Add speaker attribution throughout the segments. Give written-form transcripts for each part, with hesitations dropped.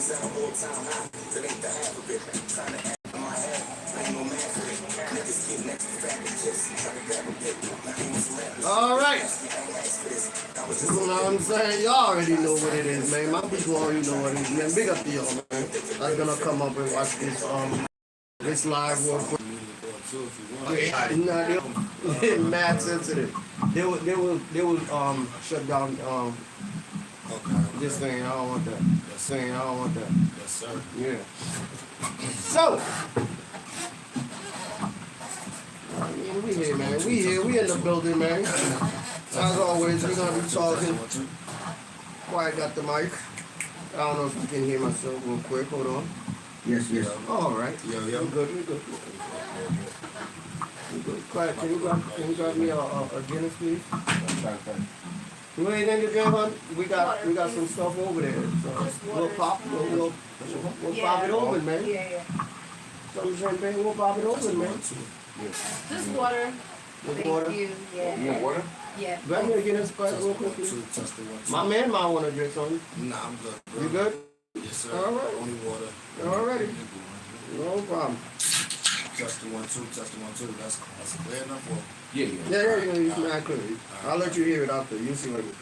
Speaker 1: All right. You know what I'm saying? Y'all already know what it is, man. My people already know what it is, man. Big up to y'all, man. I'm gonna come up and watch this live real quick. They're mad sensitive. They will shut down this thing. I don't want that. This thing. I don't want that.
Speaker 2: Yes, sir.
Speaker 1: Yeah. So. We here, man. We here. We in the building, man. As always, we're gonna be talking. Quiet got the mic. I don't know if you can hear myself real quick. Hold on. Yes. All right.
Speaker 2: Yo.
Speaker 1: We good. Quiet. Can you grab me a Guinness, please? You ain't in the game, hon? We got some stuff over there. So we'll pop it open, man.
Speaker 3: Yeah.
Speaker 1: Some champagne. We'll pop it open, man.
Speaker 3: Just water. Thank
Speaker 1: Water?
Speaker 3: you. Yeah.
Speaker 2: You want water?
Speaker 3: Yeah.
Speaker 1: Grab me a Guinness Sprite real quick, please. My man might want to drink something.
Speaker 2: Nah, I'm good. Bro.
Speaker 1: You good?
Speaker 2: Yes, sir.
Speaker 1: All right.
Speaker 2: Only water.
Speaker 1: Alrighty. No problem.
Speaker 2: Testing 1 2. Testing 1 2. That's clear enough. Or?
Speaker 1: Yeah, you're gonna use mad clear. I'll let you hear it after. You see what it is.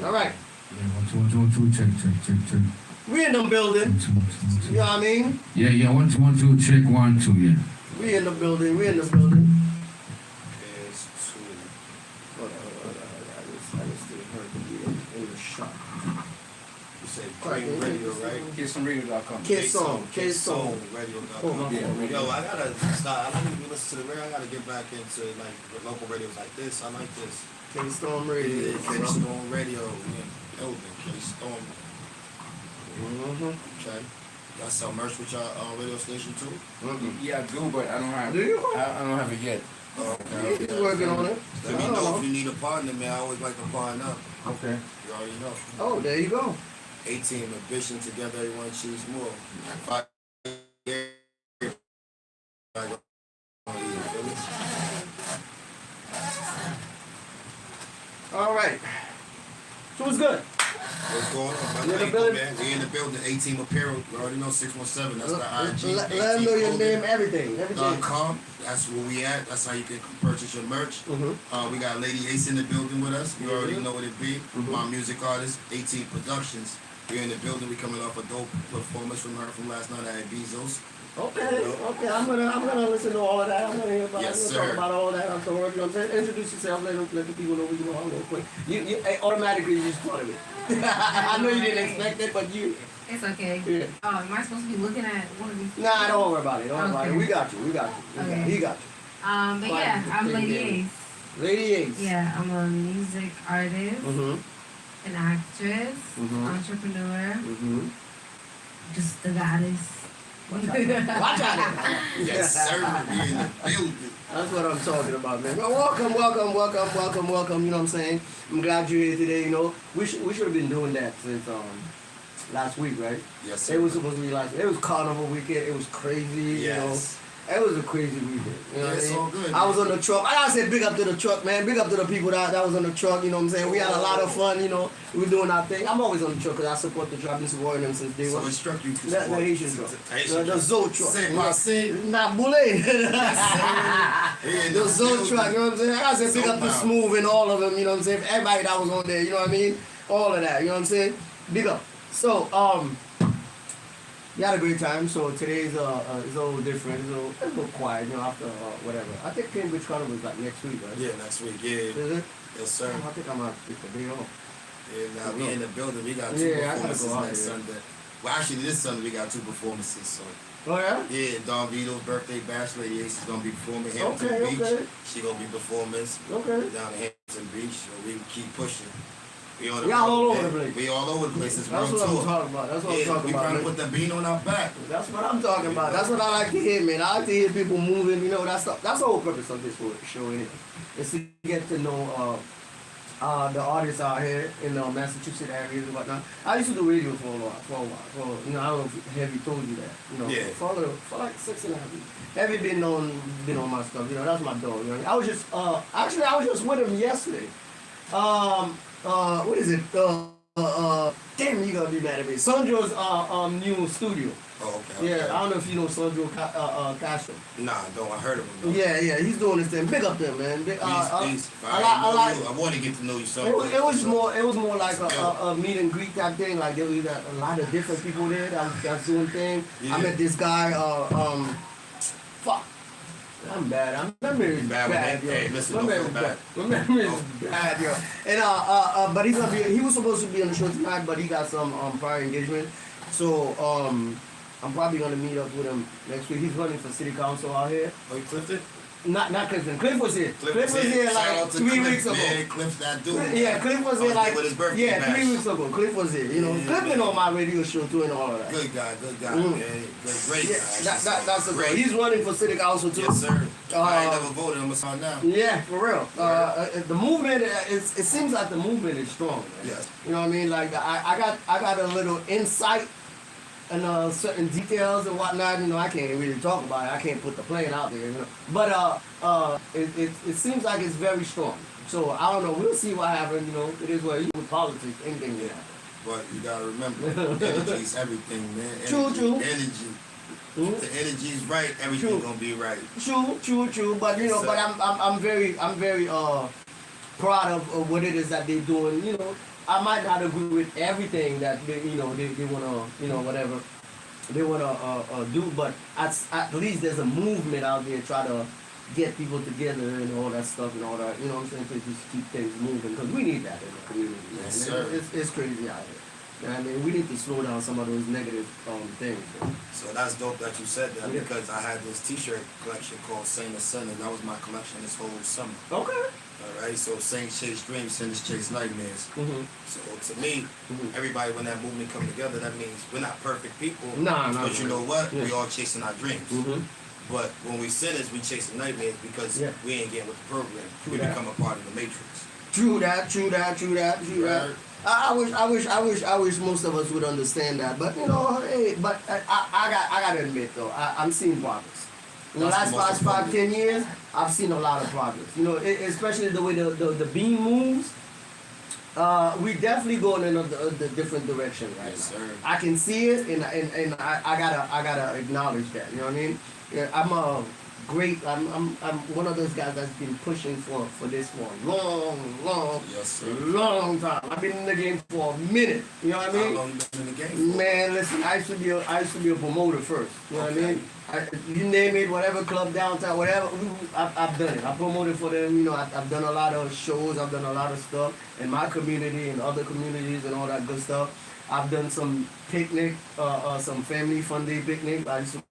Speaker 2: All right.
Speaker 1: Alright.
Speaker 4: Yeah, 1 2 check.
Speaker 1: We in the building. You know what I mean?
Speaker 4: Yeah, 1 2 check 1 2, yeah.
Speaker 1: We in the building.
Speaker 2: Is 2.
Speaker 1: I just heard to be in the shop.
Speaker 2: You say Cream Radio, right?
Speaker 5: KidSongRadio.com.
Speaker 1: K-Song.
Speaker 2: Radio.com. Yo, I gotta start. I don't even listen to the radio. I gotta get back into like local radios like this. I like this.
Speaker 1: K-Storm Radio.
Speaker 2: Yeah, K-Storm Radio. Yeah, building K-Storm. Okay. Y'all sell merch with y'all radio station too?
Speaker 5: Yeah, I do, but I don't have.
Speaker 1: Do you?
Speaker 5: I don't have it yet.
Speaker 2: Okay.
Speaker 1: He's working on it.
Speaker 2: Let me know if you need a partner, man. I always like to partner up.
Speaker 5: Okay.
Speaker 2: You already know.
Speaker 1: Oh, there you go.
Speaker 2: ATeam, ambition, together everyone choose more. 5 years.
Speaker 1: All right. So it's good.
Speaker 2: What's going on?
Speaker 1: You in the building?
Speaker 2: Man. We in the building. ATeam Apparel. You already know 617. That's the IG.
Speaker 1: Let them know your name, everything.
Speaker 2: .com. That's where we at. That's how you can purchase your merch. We got Ladyy Acee in the building with us. You already know what it be. My music artist, ATeam Productions. We're in the building. We coming off a dope performance from her from last night at Bezos.
Speaker 1: Okay. I'm gonna listen to all of that. I'm gonna hear about talk about all of that afterwards. You know what I'm saying? Introduce yourself. Let the people know who you are real quick. You automatically you just part of it. I know you didn't expect it, but you.
Speaker 3: It's okay.
Speaker 1: Yeah.
Speaker 3: Am I supposed to be looking at one of these?
Speaker 1: Nah, don't worry about it. Don't worry about it. We got you.
Speaker 3: Okay.
Speaker 1: He got you.
Speaker 3: But yeah, I'm Ladyy Acee.
Speaker 1: Ladyy Acee.
Speaker 3: Yeah, I'm a music artist, an actress, entrepreneur, just the goddess.
Speaker 1: Watch out.
Speaker 2: Yes, sir. We in the building.
Speaker 1: That's what I'm talking about, man. Well, welcome. You know what I'm saying? I'm glad you're here today. You know, we should have been doing that since last week, right?
Speaker 2: Yes, sir.
Speaker 1: It was supposed to be last week. It was carnival weekend. It was crazy.
Speaker 2: Yes.
Speaker 1: You know. It was a crazy weekend. You know what I
Speaker 2: It's
Speaker 1: mean?
Speaker 2: all good.
Speaker 1: I was on the truck. I gotta say big up to the truck, man. Big up to the people that was on the truck, you know what I'm saying? We had a lot of fun, you know. We were doing our thing. I'm always on the truck because I support the truck. I've been supporting them since day one.
Speaker 2: So it struck you to
Speaker 1: The
Speaker 2: support.
Speaker 1: Haitian truck. The Zoe truck.
Speaker 2: C'est passé.
Speaker 1: Not boule. The Zoe truck, you know what I'm saying? I gotta say big up to Smooth and all of them, you know what I'm saying? Everybody that was on there, you know what I mean? All of that, you know what I'm saying? Big up. So, we had a great time. So today's is a little different. It's a little quiet, you know, after whatever. I think Cambridge Carnival was like next week, right?
Speaker 2: Yeah, next week. Yeah.
Speaker 1: Is it?
Speaker 2: Yes, sir.
Speaker 1: I think I'm gonna take the day off.
Speaker 2: Yeah, now we in the building. We got 2 performances next Sunday. Well, actually, this Sunday we got 2 performances. So.
Speaker 1: Oh yeah?
Speaker 2: Yeah, Don Vito's birthday bash. Ladyy Acee is gonna be performing Hampton Beach.
Speaker 1: Okay.
Speaker 2: She gonna be performing down at Hampton Beach. So we keep pushing. We
Speaker 1: all over the place.
Speaker 2: We all over the place. It's
Speaker 1: That's what I'm talking about. That's what I'm talking
Speaker 2: we
Speaker 1: about.
Speaker 2: trying to put the bean on our back.
Speaker 1: That's what I'm talking about. That's what I like to hear, man. I like to hear people moving. You know, that's the whole purpose of this show, anyway. Is to get to know the artists out here in the Massachusetts areas and whatnot. I used to do radio for a while. You know, I don't know if Heavy told you that. You know, for like 6.5 years. Heavy been on my stuff. You know, that's my dog. You know, I was just actually I was just with him yesterday. What is it? damn, you gonna be mad at me. Sandro's new studio.
Speaker 2: Oh, okay.
Speaker 1: Yeah,
Speaker 2: okay.
Speaker 1: I don't know if you know Sandro Castro.
Speaker 2: Nah, I heard of him. Though.
Speaker 1: Yeah, he's doing this thing. Big up there, man. Big,
Speaker 2: Peace. I want to get to know you. So
Speaker 1: it was more like a meet and greet type thing. Like there was a lot of different people there that's doing things.
Speaker 2: Yeah.
Speaker 1: I met this guy. Fuck. I'm bad. My memory is bad, yo.
Speaker 2: Hey, listen,
Speaker 1: My memory is bad. My memory is bad, yo. And but he was supposed to be on the show tonight, but he got some prior engagement. So I'm probably gonna meet up with him next week. He's running for city council out here.
Speaker 2: Oh, you Clifton?
Speaker 1: Not Clifton. Cliff was here.
Speaker 2: Cliff was
Speaker 1: here
Speaker 2: Shout
Speaker 1: like
Speaker 2: out to
Speaker 1: 3
Speaker 2: Cliff,
Speaker 1: weeks ago.
Speaker 2: Man, Cliff that dude.
Speaker 1: Yeah, Cliff was here like
Speaker 2: with his birthday bash.
Speaker 1: 3 weeks ago. Cliff was here. You know,
Speaker 2: Yeah,
Speaker 1: Cliff been on my radio show too and all of that.
Speaker 2: Good guy,
Speaker 1: Mm.
Speaker 2: man. Great
Speaker 1: Yeah,
Speaker 2: guy.
Speaker 1: that's a
Speaker 2: great.
Speaker 1: great. He's running for city council too.
Speaker 2: Yes, sir. I ain't never voted. I'm gonna sign now.
Speaker 1: Yeah, for real. The movement, it seems like the movement is strong. Man.
Speaker 2: Yes.
Speaker 1: You know what I mean? Like I got a little insight and certain details and whatnot. You know, I can't really talk about it. I can't put the plan out there. You know, but it seems like it's very strong. So I don't know. We'll see what happens. You know, it is what with politics. Anything can happen.
Speaker 2: But you gotta remember, energy is everything, man.
Speaker 1: True.
Speaker 2: Energy.
Speaker 1: Mm-hmm.
Speaker 2: If the energy's right, everything's gonna be right.
Speaker 1: True. But you know,
Speaker 2: So,
Speaker 1: but I'm very proud of what it is that they're doing. You know, I might not agree with everything that they wanna whatever they wanna do, but at least there's a movement out there try to get people together and all that stuff and all that. You know what I'm saying? To just keep things moving because we need that in the community. Man.
Speaker 2: Yes, sir.
Speaker 1: It's crazy out here. You know what I mean, we need to slow down some of those negative things. Man.
Speaker 2: So that's dope that you said that
Speaker 1: Yeah.
Speaker 2: because I had this T-shirt collection called Saint and Son, and that was my collection this whole summer.
Speaker 1: Okay.
Speaker 2: All right, so Saints chase dreams, sinners chase nightmares.
Speaker 1: Mm-hmm.
Speaker 2: So to me, everybody when that movement come together, that means we're not perfect people.
Speaker 1: Nah,
Speaker 2: but you know what?
Speaker 1: Yeah.
Speaker 2: We all chasing our dreams.
Speaker 1: Mm-hmm.
Speaker 2: But when we sinners, we chasing nightmares because
Speaker 1: Yeah.
Speaker 2: we ain't getting with the program.
Speaker 1: True
Speaker 2: We
Speaker 1: that.
Speaker 2: become a part of the matrix.
Speaker 1: True that.
Speaker 2: Right.
Speaker 1: I wish most of us would understand that. But you know, hey, but I gotta admit though, I'm seeing progress. In the
Speaker 2: That's
Speaker 1: last
Speaker 2: the most
Speaker 1: 5-10 years, I've seen a lot of progress. You know, especially the way the beam moves. We definitely going in a different direction right
Speaker 2: Yes,
Speaker 1: now.
Speaker 2: sir.
Speaker 1: I can see it, and I gotta acknowledge that. You know what I mean? Yeah, I'm one of those guys that's been pushing for this for a
Speaker 2: Yes, sir.
Speaker 1: long time. I've been in the game for a minute. You know what I
Speaker 2: How
Speaker 1: mean?
Speaker 2: long you been in the game for?
Speaker 1: Man, listen, I used to be a promoter first. You know what I mean? You name it, whatever club downtown, whatever. I've done it. I promoted for them. You know, I've done a lot of shows. I've done a lot of stuff in my community and other communities and all that good stuff. I've done some picnic, some family fun day picnic. I used to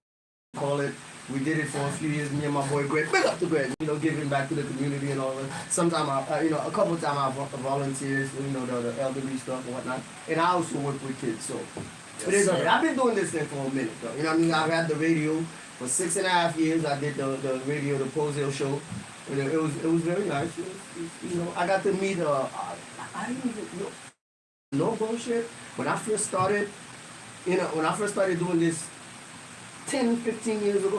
Speaker 1: call it. We did it for a few years. Me and my boy Greg, big up to Greg. You know, giving back to the community and all that. Sometimes a couple of times I volunteers. You know, the elderly stuff and whatnot. And I also work with kids. So. It is okay. I've been doing this thing for a minute, though. You know what I mean? I've had the radio for 6.5 years. I did the radio, the Pozew show. And it was very nice. You know, I got to meet I didn't even no bullshit. When I first started doing this 15 years ago,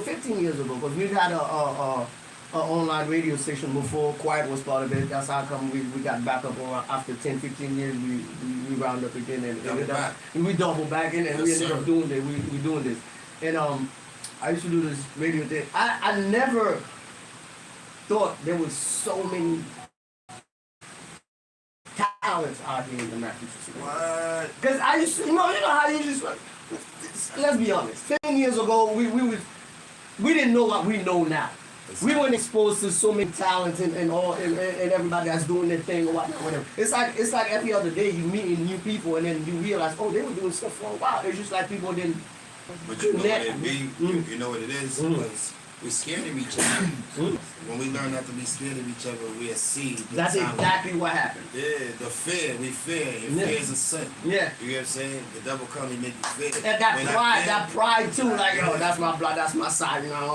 Speaker 1: because we've had a online radio station before. Quiet was part of it. That's how come we got back up after 10-15 years. We round up again and we double back in and we ended up doing this. We doing this. And I used to do this radio thing. I never thought there was so many talents out here in the Massachusetts.
Speaker 2: What?
Speaker 1: Because I used to, you know how you just, let's be honest. 10 years ago, we didn't know what we know now. We weren't exposed to so many talents and everybody that's doing their thing or whatever. It's like every other day you meet new people and then you realize, oh, they were doing stuff for a while. It's just like people didn't.
Speaker 2: But you know what it be? You know what it is? Because we're scared of each other. When we learn not to be scared of each other, we see.
Speaker 1: That's exactly what happened.
Speaker 2: Yeah, the fear. We fear. And fear is a sin.
Speaker 1: Yeah.
Speaker 2: You know what I'm saying? The devil come and make you fear.
Speaker 1: And that pride too, like, oh, that's my blood, that's my side, you know, I don't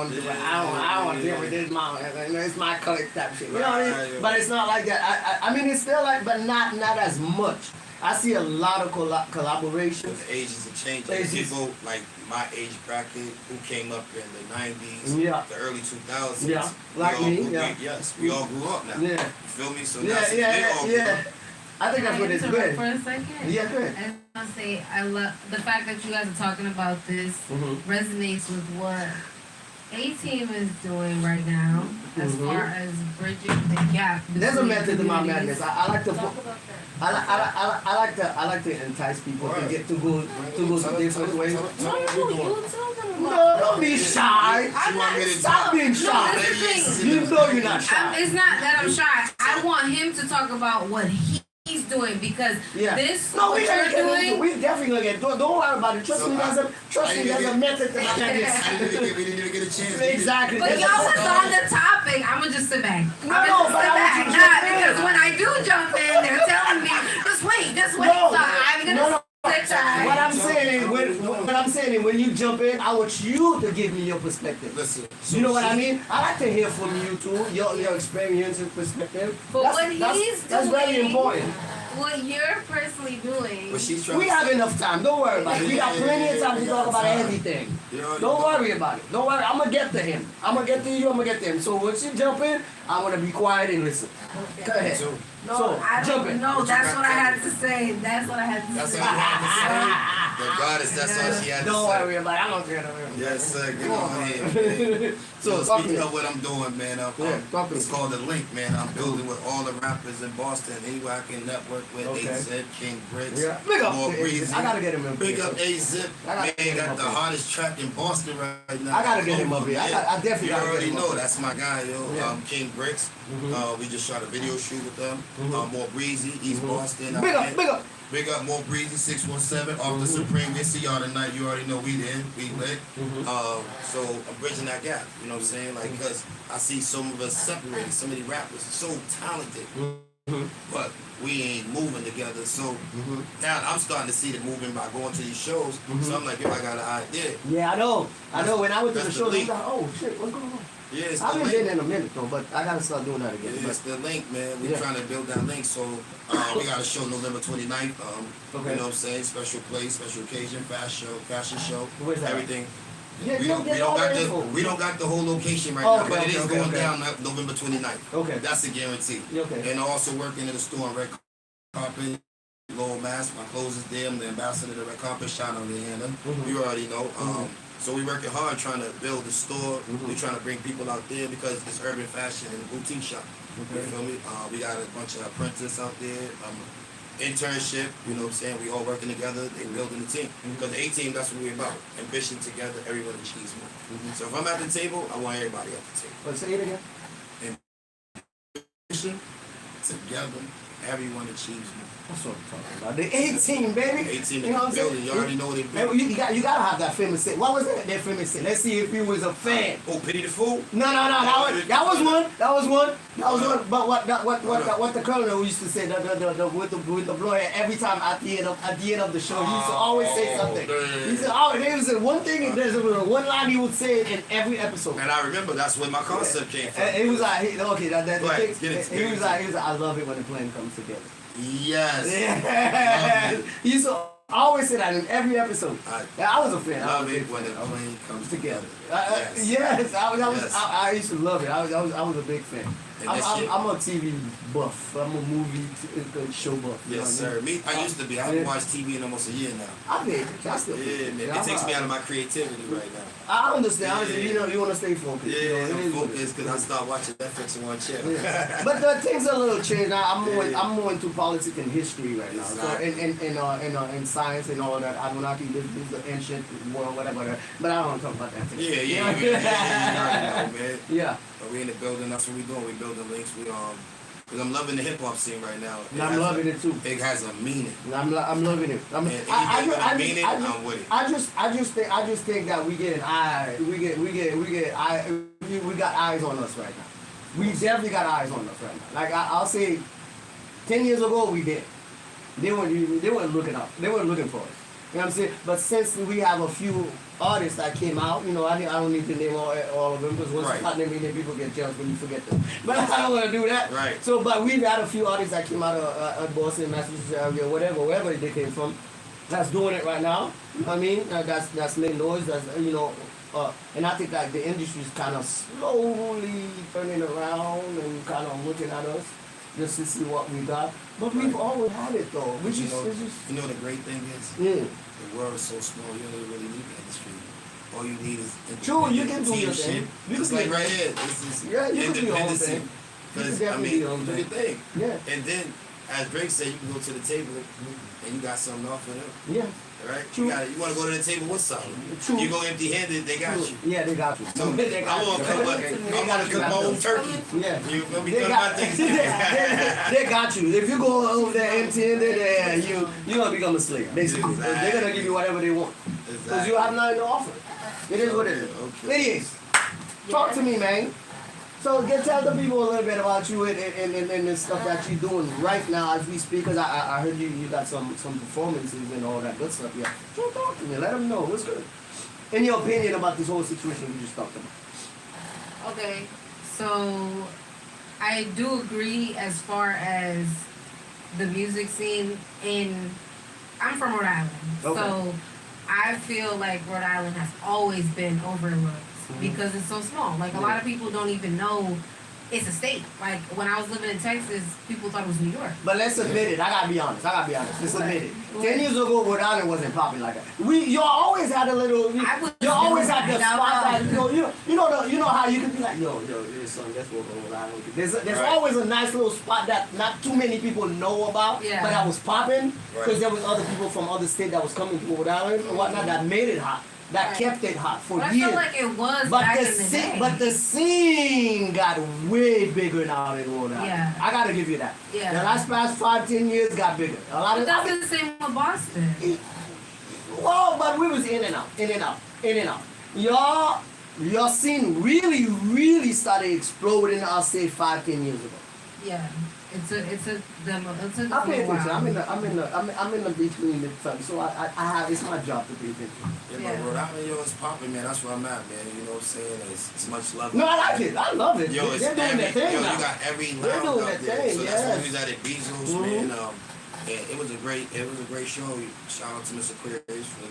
Speaker 1: want to deal with this, it's my color type shit, you know what I mean? But it's not like that. I mean, it's still like, but not as much. I see a lot of collaboration.
Speaker 2: The ages are changing. People like my age bracket who came up in the 90s, the early 2000s.
Speaker 1: Yeah, like me.
Speaker 2: Yes, we all grew up now.
Speaker 1: Yeah.
Speaker 2: You feel me? So
Speaker 1: Yeah. I think that's what it's good.
Speaker 3: For a second.
Speaker 1: Yeah, good.
Speaker 3: I just want to say I love the fact that you guys are talking about this. Resonates with what ATeam is doing right now as far as bridging the gap.
Speaker 1: There's a method to my
Speaker 3: communities.
Speaker 1: madness. I like to.
Speaker 3: Talk about that.
Speaker 1: I like to entice people to get to go to different ways.
Speaker 3: No, you tell them
Speaker 1: No,
Speaker 3: about
Speaker 1: don't be shy. Stop being
Speaker 3: No,
Speaker 1: shy.
Speaker 3: that's the thing.
Speaker 1: You know you're not shy.
Speaker 3: It's not that I'm shy. I want him to talk about what he's doing because this
Speaker 1: No,
Speaker 3: what
Speaker 1: we
Speaker 3: you're
Speaker 1: gonna get into it.
Speaker 3: doing.
Speaker 1: We definitely gonna get. Don't worry about it. Trust me, there's a method to my madness.
Speaker 2: We didn't even get a chance.
Speaker 1: Exactly.
Speaker 3: But
Speaker 1: There's
Speaker 3: y'all
Speaker 1: a-
Speaker 3: was on the topic. I'ma just sit back.
Speaker 1: No, but I want you to jump in.
Speaker 3: Because when I do jump in, they're telling me, just wait. So I'm gonna sit back.
Speaker 1: What I'm saying is when you jump in, I want you to give me your perspective.
Speaker 2: Listen.
Speaker 1: You know what I mean? I like to hear from you too, your experience and perspective.
Speaker 3: But what
Speaker 1: that's very
Speaker 3: doing-
Speaker 1: important.
Speaker 3: What you're personally doing.
Speaker 2: But she's trying
Speaker 1: We
Speaker 2: to
Speaker 1: have enough time. Don't worry about it. We got plenty of time to talk about everything. Don't worry about it. Don't worry. I'm gonna get to him. I'm gonna get to you. I'm gonna get to him. So once you jump in, I want to be quiet and listen. Go ahead.
Speaker 2: So,
Speaker 3: No, I
Speaker 1: jump
Speaker 3: don't
Speaker 1: in.
Speaker 3: know. That's what I had to say. That's what I had to
Speaker 2: that's
Speaker 3: say.
Speaker 2: all you had to say. The goddess, that's all she had to
Speaker 1: Don't
Speaker 2: say.
Speaker 1: worry about it. I'm gonna get it.
Speaker 2: Yes, sir. Get on here, man. So
Speaker 1: talk
Speaker 2: speaking
Speaker 1: to
Speaker 2: of what I'm doing, man,
Speaker 1: talk to
Speaker 2: it's
Speaker 1: me.
Speaker 2: called The Link, man. I'm building with all the rappers in Boston. Anywhere I can network with.
Speaker 1: Okay.
Speaker 2: AZip, King Bricks,
Speaker 1: Yeah. Big up
Speaker 2: More
Speaker 1: to
Speaker 2: Breezy.
Speaker 1: AZip. I gotta get him in.
Speaker 2: Big up AZip.
Speaker 1: I gotta
Speaker 2: Man,
Speaker 1: get him
Speaker 2: got
Speaker 1: up
Speaker 2: the
Speaker 1: here.
Speaker 2: hardest track in Boston right now.
Speaker 1: I gotta get him up here. I definitely
Speaker 2: You
Speaker 1: gotta get
Speaker 2: already
Speaker 1: him up
Speaker 2: know
Speaker 1: here.
Speaker 2: that's my guy, yo.
Speaker 1: Yeah.
Speaker 2: King Bricks. We just shot a video shoot with them. More Breezy, East Boston.
Speaker 1: Big up, big up.
Speaker 2: Big up More Breezy 617 off the Supreme. We'll see y'all tonight. You already know we there. We lit. So I'm bridging that gap. You know what I'm saying? Like, because I see some of us separated. Some of the rappers are so talented, but we ain't moving together. So now I'm starting to see the movement by going to these shows. So I'm like, yo, I got an idea.
Speaker 1: Yeah, I know. When I went to the
Speaker 2: That's
Speaker 1: show,
Speaker 2: the
Speaker 1: they
Speaker 2: link.
Speaker 1: was like, oh shit, what's going on?
Speaker 2: Yeah, it's
Speaker 1: I
Speaker 2: the
Speaker 1: haven't been
Speaker 2: link.
Speaker 1: in a minute though, but I gotta start doing that again.
Speaker 2: Yeah, it's the link, man. We're
Speaker 1: Yeah.
Speaker 2: trying to build that link. So we got a show November 29th.
Speaker 1: Okay.
Speaker 2: You know what I'm saying? Special place, special occasion, fashion show.
Speaker 1: Where's that?
Speaker 2: Everything.
Speaker 1: Yeah,
Speaker 2: We
Speaker 1: you
Speaker 2: don't,
Speaker 1: get
Speaker 2: we don't
Speaker 1: all
Speaker 2: got
Speaker 1: the
Speaker 2: the
Speaker 1: info.
Speaker 2: we don't got the whole location right
Speaker 1: Oh,
Speaker 2: now,
Speaker 1: okay,
Speaker 2: but it
Speaker 1: okay,
Speaker 2: is
Speaker 1: okay,
Speaker 2: going
Speaker 1: okay.
Speaker 2: down November 29th.
Speaker 1: Okay.
Speaker 2: That's a guarantee.
Speaker 1: Okay.
Speaker 2: And also working in the store on Red Carpet, Low Mask. My clothes is there. I'm the ambassador to the Red Carpet. Shout out to Hannah. You already know. So we working hard trying to build the store. We trying to bring people out there because it's urban fashion and a boutique shop. You feel me? We got a bunch of apprentices out there. Internship, you know what I'm saying? We all working together, they building the team. Because the ATeam, that's what we're about. Ambition together, everyone achieves more. So if I'm at the table, I want everybody at the table.
Speaker 1: But say it again.
Speaker 2: Ambition together, everyone achieves more.
Speaker 1: That's what I'm talking about. The 18, baby.
Speaker 2: 18
Speaker 1: You know what I'm
Speaker 2: building,
Speaker 1: saying?
Speaker 2: you already know what they
Speaker 1: Hey,
Speaker 2: building.
Speaker 1: you gotta have that famous thing. What was that famous thing? Let's see if you was a fan.
Speaker 2: Oh, Pity the Fool?
Speaker 1: No. That was one. But what the colonel used to say with the blower every time at the end of the show, he used to always say something. He said, there was one thing. There's one line he would say in every episode.
Speaker 2: And I remember that's where my concept came from.
Speaker 1: It was like, okay,
Speaker 2: Right, get it,
Speaker 1: he was like, I love it when the plan comes together.
Speaker 2: Yes.
Speaker 1: Yeah. He used to always say that in every episode. I was a fan.
Speaker 2: Love it when the plane comes together.
Speaker 1: Yes,
Speaker 2: Yes.
Speaker 1: I used to love it. I was a big fan.
Speaker 2: And that shit-
Speaker 1: I'm a TV buff. I'm a movie show buff. You
Speaker 2: Yes,
Speaker 1: know what I
Speaker 2: sir.
Speaker 1: mean?
Speaker 2: I used to be. I haven't watched TV in almost a year now.
Speaker 1: I did. I still
Speaker 2: Yeah,
Speaker 1: did.
Speaker 2: man. It takes me out of my creativity right now.
Speaker 1: I understand. Honestly,
Speaker 2: Yeah.
Speaker 1: you want to stay focused.
Speaker 2: Yeah,
Speaker 1: you know, it
Speaker 2: I'm
Speaker 1: is what it
Speaker 2: focused because I start watching Netflix in one channel.
Speaker 1: Yeah. But the things are a little changed now.
Speaker 2: Yeah.
Speaker 1: I'm more into politics and history right now.
Speaker 2: Exactly.
Speaker 1: So in science and all that. Anunnaki, this is the ancient world, whatever. But I don't want to talk about that today.
Speaker 2: Yeah, you already know, man.
Speaker 1: Yeah.
Speaker 2: But we in the building. That's what we doing. We building links. Because I'm loving the hip hop scene right now.
Speaker 1: And I'm loving it too.
Speaker 2: It has a meaning.
Speaker 1: I'm loving it.
Speaker 2: And anything with a meaning, I'm with it.
Speaker 1: I just think that we got eyes on us right now. We definitely got eyes on us right now. Like I'll say, 10 years ago we did. They weren't looking up. They weren't looking for us. You know what I'm saying? But since we have a few artists that came out, you know, I don't need to name all of them because once you start naming them, people get jealous when you forget them. But I don't want to do that.
Speaker 2: Right.
Speaker 1: So, but we've had a few artists that came out of Boston, Massachusetts area, wherever they came from, that's doing it right now. I mean, that's making noise. That's and I think that the industry's kind of slowly turning around and kind of looking at us. just to see what we got. But we've always had it though. We
Speaker 2: But
Speaker 1: just, it's just,
Speaker 2: you know the great thing is,
Speaker 1: yeah.
Speaker 2: the world is so small. You don't really need the industry. All you need is
Speaker 1: True, you can do
Speaker 2: team
Speaker 1: your
Speaker 2: shit.
Speaker 1: thing. You
Speaker 2: Just
Speaker 1: can
Speaker 2: like
Speaker 1: do
Speaker 2: right
Speaker 1: your
Speaker 2: here, this is
Speaker 1: Yeah, you can do your own
Speaker 2: independency.
Speaker 1: thing. You
Speaker 2: Because
Speaker 1: can
Speaker 2: I
Speaker 1: definitely
Speaker 2: mean,
Speaker 1: do your own
Speaker 2: do your
Speaker 1: thing.
Speaker 2: thing.
Speaker 1: Yeah.
Speaker 2: And then, as Drake said, you can go to the table and you got something off of them.
Speaker 1: Yeah.
Speaker 2: Right?
Speaker 1: True.
Speaker 2: You want to go to the table with something.
Speaker 1: True.
Speaker 2: You go empty-handed, they got you.
Speaker 1: Yeah, they got you.
Speaker 2: So
Speaker 1: They
Speaker 2: I
Speaker 1: got
Speaker 2: want to
Speaker 1: you.
Speaker 2: cook my own turkey.
Speaker 1: Yeah.
Speaker 2: You gonna be
Speaker 1: They
Speaker 2: done
Speaker 1: got,
Speaker 2: by Thanksgiving.
Speaker 1: they got you. If you go over there empty-handed, you're gonna become a slave. Basically,
Speaker 2: Exactly.
Speaker 1: they're gonna give you whatever they want because
Speaker 2: Exactly.
Speaker 1: you have nothing to offer. It is what it is.
Speaker 2: Okay.
Speaker 1: Ladies, talk to me, man. So, tell the people a little bit about you and the stuff that you're doing right now as we speak. Cause I heard you got some performances and all that good stuff. Yeah. So talk to me. Let them know what's good. In your opinion about this whole situation we just talked about.
Speaker 3: Okay, so I do agree as far as the music scene I'm from Rhode Island,
Speaker 1: Okay.
Speaker 3: so I feel like Rhode Island has always been overlooked because it's so small. Like a lot of people don't even know it's a state. Like when I was living in Texas, people thought it was New York.
Speaker 1: But let's admit it. I gotta be honest. Let's admit it. 10 years ago, Rhode Island wasn't popping like that. You always had a little. You always had the spotlight. You know how you can be like, yo, son, let's go to Rhode Island. There's
Speaker 2: Right.
Speaker 1: always a nice little spot that not too many people know about,
Speaker 3: Yeah.
Speaker 1: but that was popping because
Speaker 2: Right.
Speaker 1: there was other people from other states that was coming to Rhode Island and whatnot that made it hot, that
Speaker 3: Right.
Speaker 1: kept it hot for
Speaker 3: But I
Speaker 1: years.
Speaker 3: feel like it was
Speaker 1: But
Speaker 3: back
Speaker 1: the,
Speaker 3: in the
Speaker 1: scene,
Speaker 3: day.
Speaker 1: but the scene got way bigger now in Rhode Island.
Speaker 3: Yeah.
Speaker 1: I gotta give you that.
Speaker 3: Yeah.
Speaker 1: The last past 5-10 years got bigger. A lot
Speaker 3: But
Speaker 1: of
Speaker 3: that's the same with Boston.
Speaker 1: well, but we was in and out. Your scene really started exploding. I'll say 5-10 years ago.
Speaker 3: Yeah, it took them. It took
Speaker 1: I pay
Speaker 3: a
Speaker 1: attention.
Speaker 3: while.
Speaker 1: I'm in the between the time, so I have it's my job to pay attention.
Speaker 2: Yeah,
Speaker 3: Yeah.
Speaker 2: but Rhode Island, yo, it's popping, man. That's where I'm at, man. You know what I'm saying? It's much love.
Speaker 1: No, I like it. I love it.
Speaker 2: Yo, it's
Speaker 1: They're doing their thing
Speaker 2: yo,
Speaker 1: now.
Speaker 2: you got every
Speaker 1: They're
Speaker 2: lounge
Speaker 1: doing
Speaker 2: out
Speaker 1: their
Speaker 2: there.
Speaker 1: thing,
Speaker 2: So that's when
Speaker 1: yes.
Speaker 2: we was at Bezos,
Speaker 1: Mhm.
Speaker 2: man. And it was a great show. Shout out to Mr. Aquarius for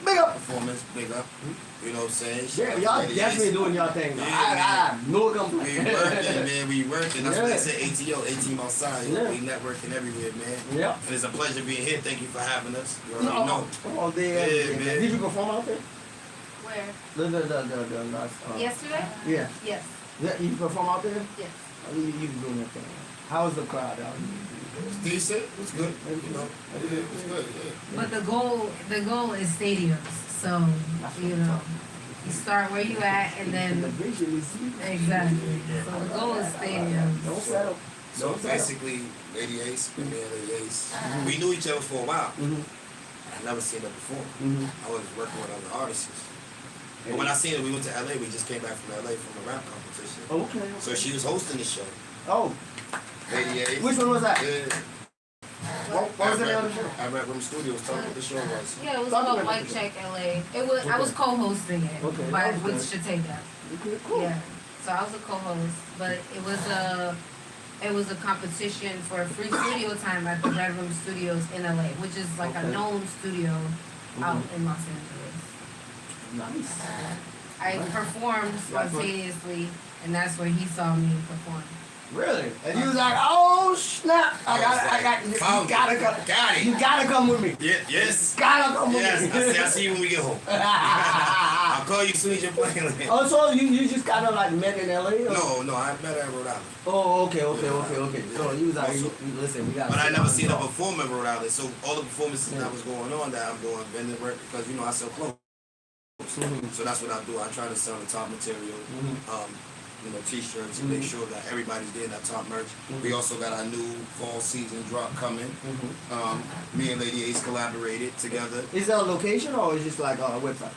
Speaker 1: Big up.
Speaker 2: performance, big up. You know what I'm saying? Shout
Speaker 1: Yeah,
Speaker 2: out to
Speaker 1: y'all
Speaker 2: Lady
Speaker 1: definitely
Speaker 2: Ace.
Speaker 1: doing your thing.
Speaker 2: Yeah,
Speaker 1: I
Speaker 2: man.
Speaker 1: have no
Speaker 2: We
Speaker 1: complaint.
Speaker 2: working, man. We working. That's what
Speaker 1: Yeah.
Speaker 2: they say. ATO, A-Team outside.
Speaker 1: Yeah.
Speaker 2: We networking everywhere, man.
Speaker 1: Yeah.
Speaker 2: And it's a pleasure being here. Thank you for having us. You already know.
Speaker 1: All day,
Speaker 2: Yeah,
Speaker 1: every day.
Speaker 2: man.
Speaker 1: Did you perform out there?
Speaker 3: Where?
Speaker 1: The last.
Speaker 3: Yesterday?
Speaker 1: Yeah.
Speaker 3: Yes.
Speaker 1: Yeah. You perform out there?
Speaker 3: Yes.
Speaker 1: You doing that thing. How was the crowd out
Speaker 2: Decent. It was good. You know, it was good. Yeah.
Speaker 3: But the goal is stadiums. So you start where you at, and
Speaker 1: The
Speaker 3: then
Speaker 1: vision is
Speaker 3: exactly. So the goal is stadiums.
Speaker 1: Don't settle.
Speaker 2: So
Speaker 1: Don't settle.
Speaker 2: basically, Lady Ace, me and Lady Ace, we knew each other for a while. I never seen her before. I was working with other artists. But when I seen her, we went to LA. We just came back from LA from a rap competition.
Speaker 1: Okay.
Speaker 2: So she was hosting the show.
Speaker 1: Oh,
Speaker 2: Lady Ace.
Speaker 1: which one was that?
Speaker 2: Yeah.
Speaker 1: What was the name of the show?
Speaker 2: I Rap Room Studios. Tell me what the show was.
Speaker 3: Yeah, it was
Speaker 1: Talk
Speaker 3: called
Speaker 1: about
Speaker 3: Mic
Speaker 1: it.
Speaker 3: Check LA. It was I was co-hosting it
Speaker 1: Okay,
Speaker 3: by
Speaker 1: that was
Speaker 3: with
Speaker 1: good.
Speaker 3: Shateka.
Speaker 1: Okay, cool.
Speaker 3: Yeah. So I was a co-host, but it was a competition for free studio time at the Red Room Studios in LA, which is like a
Speaker 1: Okay.
Speaker 3: known studio out in Los Angeles.
Speaker 1: Nice.
Speaker 3: I performed spontaneously, and that's where he saw me perform.
Speaker 1: Really? And you was like, oh snap! I got, you gotta come.
Speaker 2: Got it.
Speaker 1: You gotta come with me.
Speaker 2: Yeah, yes.
Speaker 1: You gotta come with
Speaker 2: Yes.
Speaker 1: me.
Speaker 2: I'll see you when we get home. I'll call you as soon as you're playing.
Speaker 1: Also, you just kind of like met in LA? Or?
Speaker 2: No, I met her in Rhode Island.
Speaker 1: Oh, okay. So you was like,
Speaker 2: Also-
Speaker 1: listen, we got.
Speaker 2: But I never seen her perform in Rhode Island. So all the performances that was going on that I'm doing vending work because I sell clothes. So that's what I do. I try to sell the top material, t-shirts, and make sure that everybody's getting that top merch. We also got our new fall season drop coming. Me and Lady Ace collaborated together.
Speaker 1: Is that a location or is it just like a website?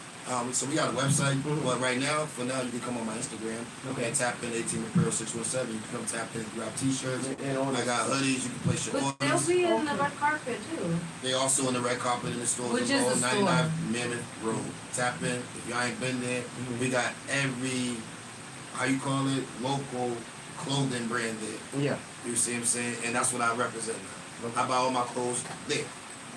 Speaker 2: So we got a website, but right now, for now, you can come on my Instagram and tap in ATeam Imperial 617. You can come tap in and grab t-shirts.
Speaker 1: And all
Speaker 2: I
Speaker 1: that
Speaker 2: got
Speaker 1: stuff.
Speaker 2: hoodies. You can place your
Speaker 3: But they'll
Speaker 2: orders.
Speaker 3: be in the red carpet too.
Speaker 2: They also in the red carpet in the store.
Speaker 3: Which is the
Speaker 2: 99 Mammoth Road. Tap in. If y'all ain't been there, we got every, local clothing brand there.
Speaker 1: Yeah.
Speaker 2: You see what I'm saying? And that's what I represent now. I buy all my clothes there.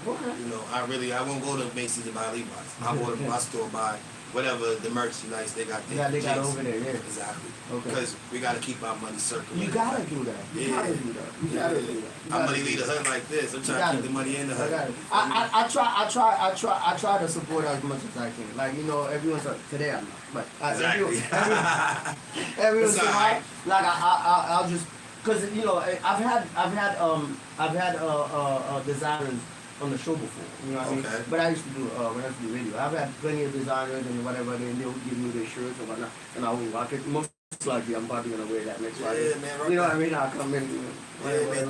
Speaker 1: Okay.
Speaker 2: You know, I won't go to Macy's to buy Levi's. I'll go to my store buy whatever the merchandise they got there.
Speaker 1: Yeah, they got
Speaker 2: Jeans.
Speaker 1: over there, yeah.
Speaker 2: Exactly.
Speaker 1: Okay.
Speaker 2: Because we got to keep our money circulating.
Speaker 1: You gotta do that. You
Speaker 2: Yeah.
Speaker 1: gotta do that. You gotta do that.
Speaker 2: I'm gonna leave the hood like this. I'm trying to keep the money in the hood.
Speaker 1: I try to support as much as I can. Like, you know, everyone's like, today I'm not, but
Speaker 2: Exactly.
Speaker 1: everyone's
Speaker 2: It's all right.
Speaker 1: like I'll just, cause you know, I've had designers on the show before. You know what I mean?
Speaker 2: Okay.
Speaker 1: But I used to do when I used to do radio. I've had plenty of designers and whatever, and they'll give me their shirts and whatnot, and I will rock it. Most likely, I'm probably gonna wear that next Friday.
Speaker 2: Yeah, man.
Speaker 1: You know what I mean? I'll come in.
Speaker 2: Yeah, man.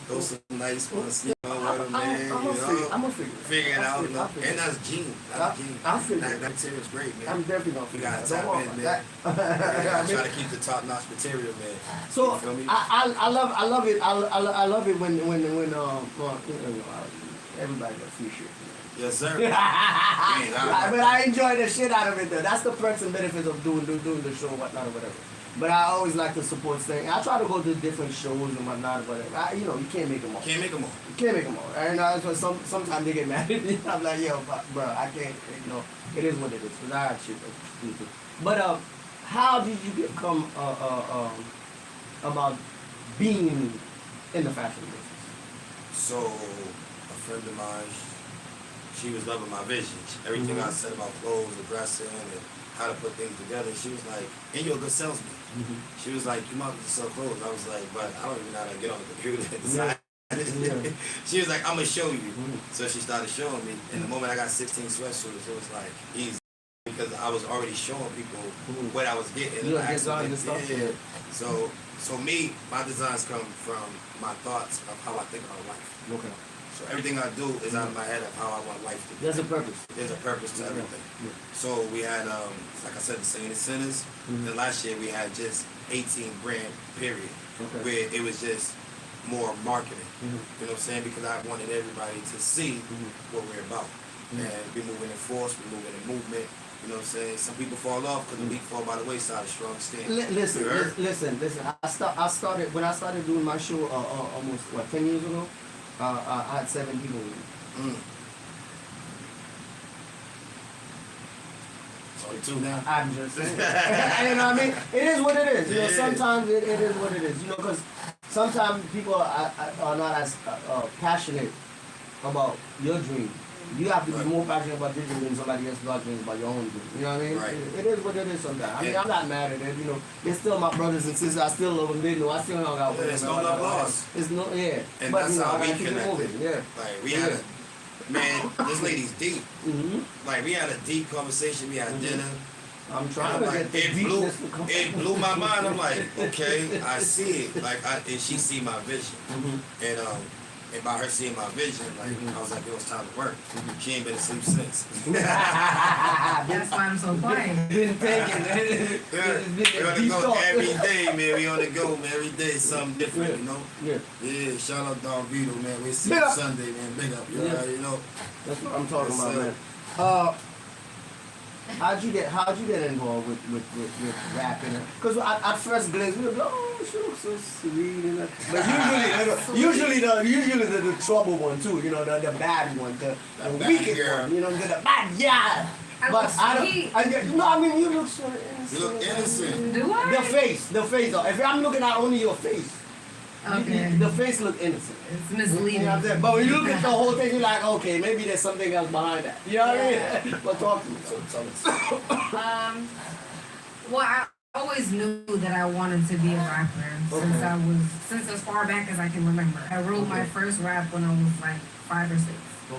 Speaker 2: Those some nice ones. You know what I mean?
Speaker 1: I'm gonna
Speaker 2: Figure it out. And that's jeans. That's jeans.
Speaker 1: I'll figure
Speaker 2: That
Speaker 1: it out.
Speaker 2: material's great, man.
Speaker 1: I'm definitely gonna
Speaker 2: We
Speaker 1: figure it
Speaker 2: gotta
Speaker 1: out.
Speaker 2: tap
Speaker 1: Don't worry
Speaker 2: in,
Speaker 1: about
Speaker 2: man.
Speaker 1: that.
Speaker 2: I try to keep the top-notch material, man.
Speaker 1: So
Speaker 2: You feel me?
Speaker 1: I love it. I love it when you know, everybody got free shit.
Speaker 2: Yes, sir.
Speaker 1: But I enjoy the shit out of it though. That's the perks and benefits of doing the show and whatnot or whatever. But I always like to support things. I try to go to different shows and whatnot, but you know, you can't make them all.
Speaker 2: Can't make them all.
Speaker 1: You can't make them all. And so sometimes they get mad at me. I'm like, yo, bro, I can't. You know, it is what it is. Cause I got shit to do. But how did you become about being in the fashion business?
Speaker 2: So, a friend of mine, she was loving my vision. Everything I said about clothes and dressing and how to put things together, she was like, and you're a good salesman. She was like, you might have to sell clothes. I was like, but I don't even know how to get on the computer and decide. She was like, I'm going to show you. So she started showing me. And the moment I got 16 sweatsuits, it was like easy. Because I was already showing people what I was getting.
Speaker 1: You design the stuff.
Speaker 2: Yeah. So me, my designs come from my thoughts of how I think about life.
Speaker 1: Okay.
Speaker 2: So everything I do is out of my head of how I want life to be.
Speaker 1: There's a purpose.
Speaker 2: There's a purpose to everything.
Speaker 1: Yeah.
Speaker 2: So we had, like I said, the Singing Centers. Then last year we had just 18 brand period,
Speaker 1: Okay.
Speaker 2: where it was just more marketing. You know what I'm saying? Because I wanted everybody to see what we're about. And we're moving in force, we're moving in movement. You know what I'm saying? Some people fall off because the weak fall by the wayside of strong stand.
Speaker 1: Listen. I started when I started doing my show almost 10 years ago. I had 7 people with me.
Speaker 2: Only 2 now.
Speaker 1: I'm just saying. You know what I mean? It is what it is. You know, sometimes it is what it is. You know, because sometimes people are not as passionate about your dream. You have to be more passionate about your dream than somebody else's dreams about your own dream. You know what I mean?
Speaker 2: Right.
Speaker 1: It is what it is sometimes. I mean, I'm not mad at it. You know, they're still my brothers and sisters. I still love them. They know I still hung out with them.
Speaker 2: It's no love lost.
Speaker 1: It's no, yeah.
Speaker 2: And
Speaker 1: but
Speaker 2: that's
Speaker 1: you know,
Speaker 2: how
Speaker 1: I
Speaker 2: we
Speaker 1: gotta keep it moving.
Speaker 2: connected.
Speaker 1: Yeah.
Speaker 2: Like we had man, this lady's deep. Like we had a deep conversation. We had dinner.
Speaker 1: I'm trying to get the deepness to come.
Speaker 2: It blew my mind. I'm like, okay, I see it. Like, and she see my vision. And by her seeing my vision, like I was like, it was time to work. She ain't been asleep since.
Speaker 3: That's why I'm so quiet.
Speaker 1: Been thinking.
Speaker 2: We on the go every day, man. We on the go, man. Every day something different, you know. Yeah. Shout out Don Vito, man. We see you Sunday, man. Big up, you already know.
Speaker 1: That's what I'm talking about, man. How'd you get involved with rapping? Because at first glance we were like, oh, she looks so sweet, and but usually the trouble one too, you know, the bad one, the wicked one, you know, the bad But I mean, you look so innocent.
Speaker 2: You look innocent.
Speaker 3: Do I?
Speaker 1: The face. If I'm looking at only your face, the face look innocent.
Speaker 3: It's misleading.
Speaker 1: You know what I'm saying? But when you look at the whole thing, you're like, okay, maybe there's something else behind that. You know what I mean? But talk to me.
Speaker 3: Well, I always knew that I wanted to be a rapper since as far back as I can remember. I wrote my first rap when I was like 5 or 6.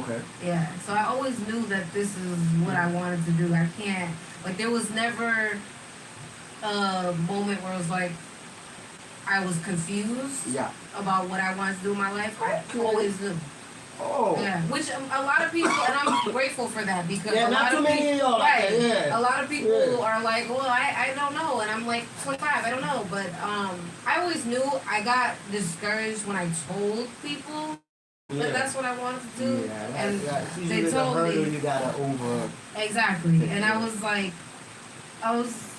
Speaker 1: Okay.
Speaker 3: Yeah, so I always knew that this is what I wanted to do. I can't, like, there was never a moment where it was like, I was confused about what I wanted to do in my life. I always knew.
Speaker 1: Oh.
Speaker 3: Yeah, which a lot of people, and I'm grateful for that because a
Speaker 1: not
Speaker 3: lot
Speaker 1: too
Speaker 3: of
Speaker 1: many
Speaker 3: people,
Speaker 1: of y'all.
Speaker 3: a lot of people are like, well, I don't know, and I'm like 25, I don't know, but I always knew. I got discouraged when I told people that that's what I wanted to do, and they told me
Speaker 1: you gotta over.
Speaker 3: Exactly, and I was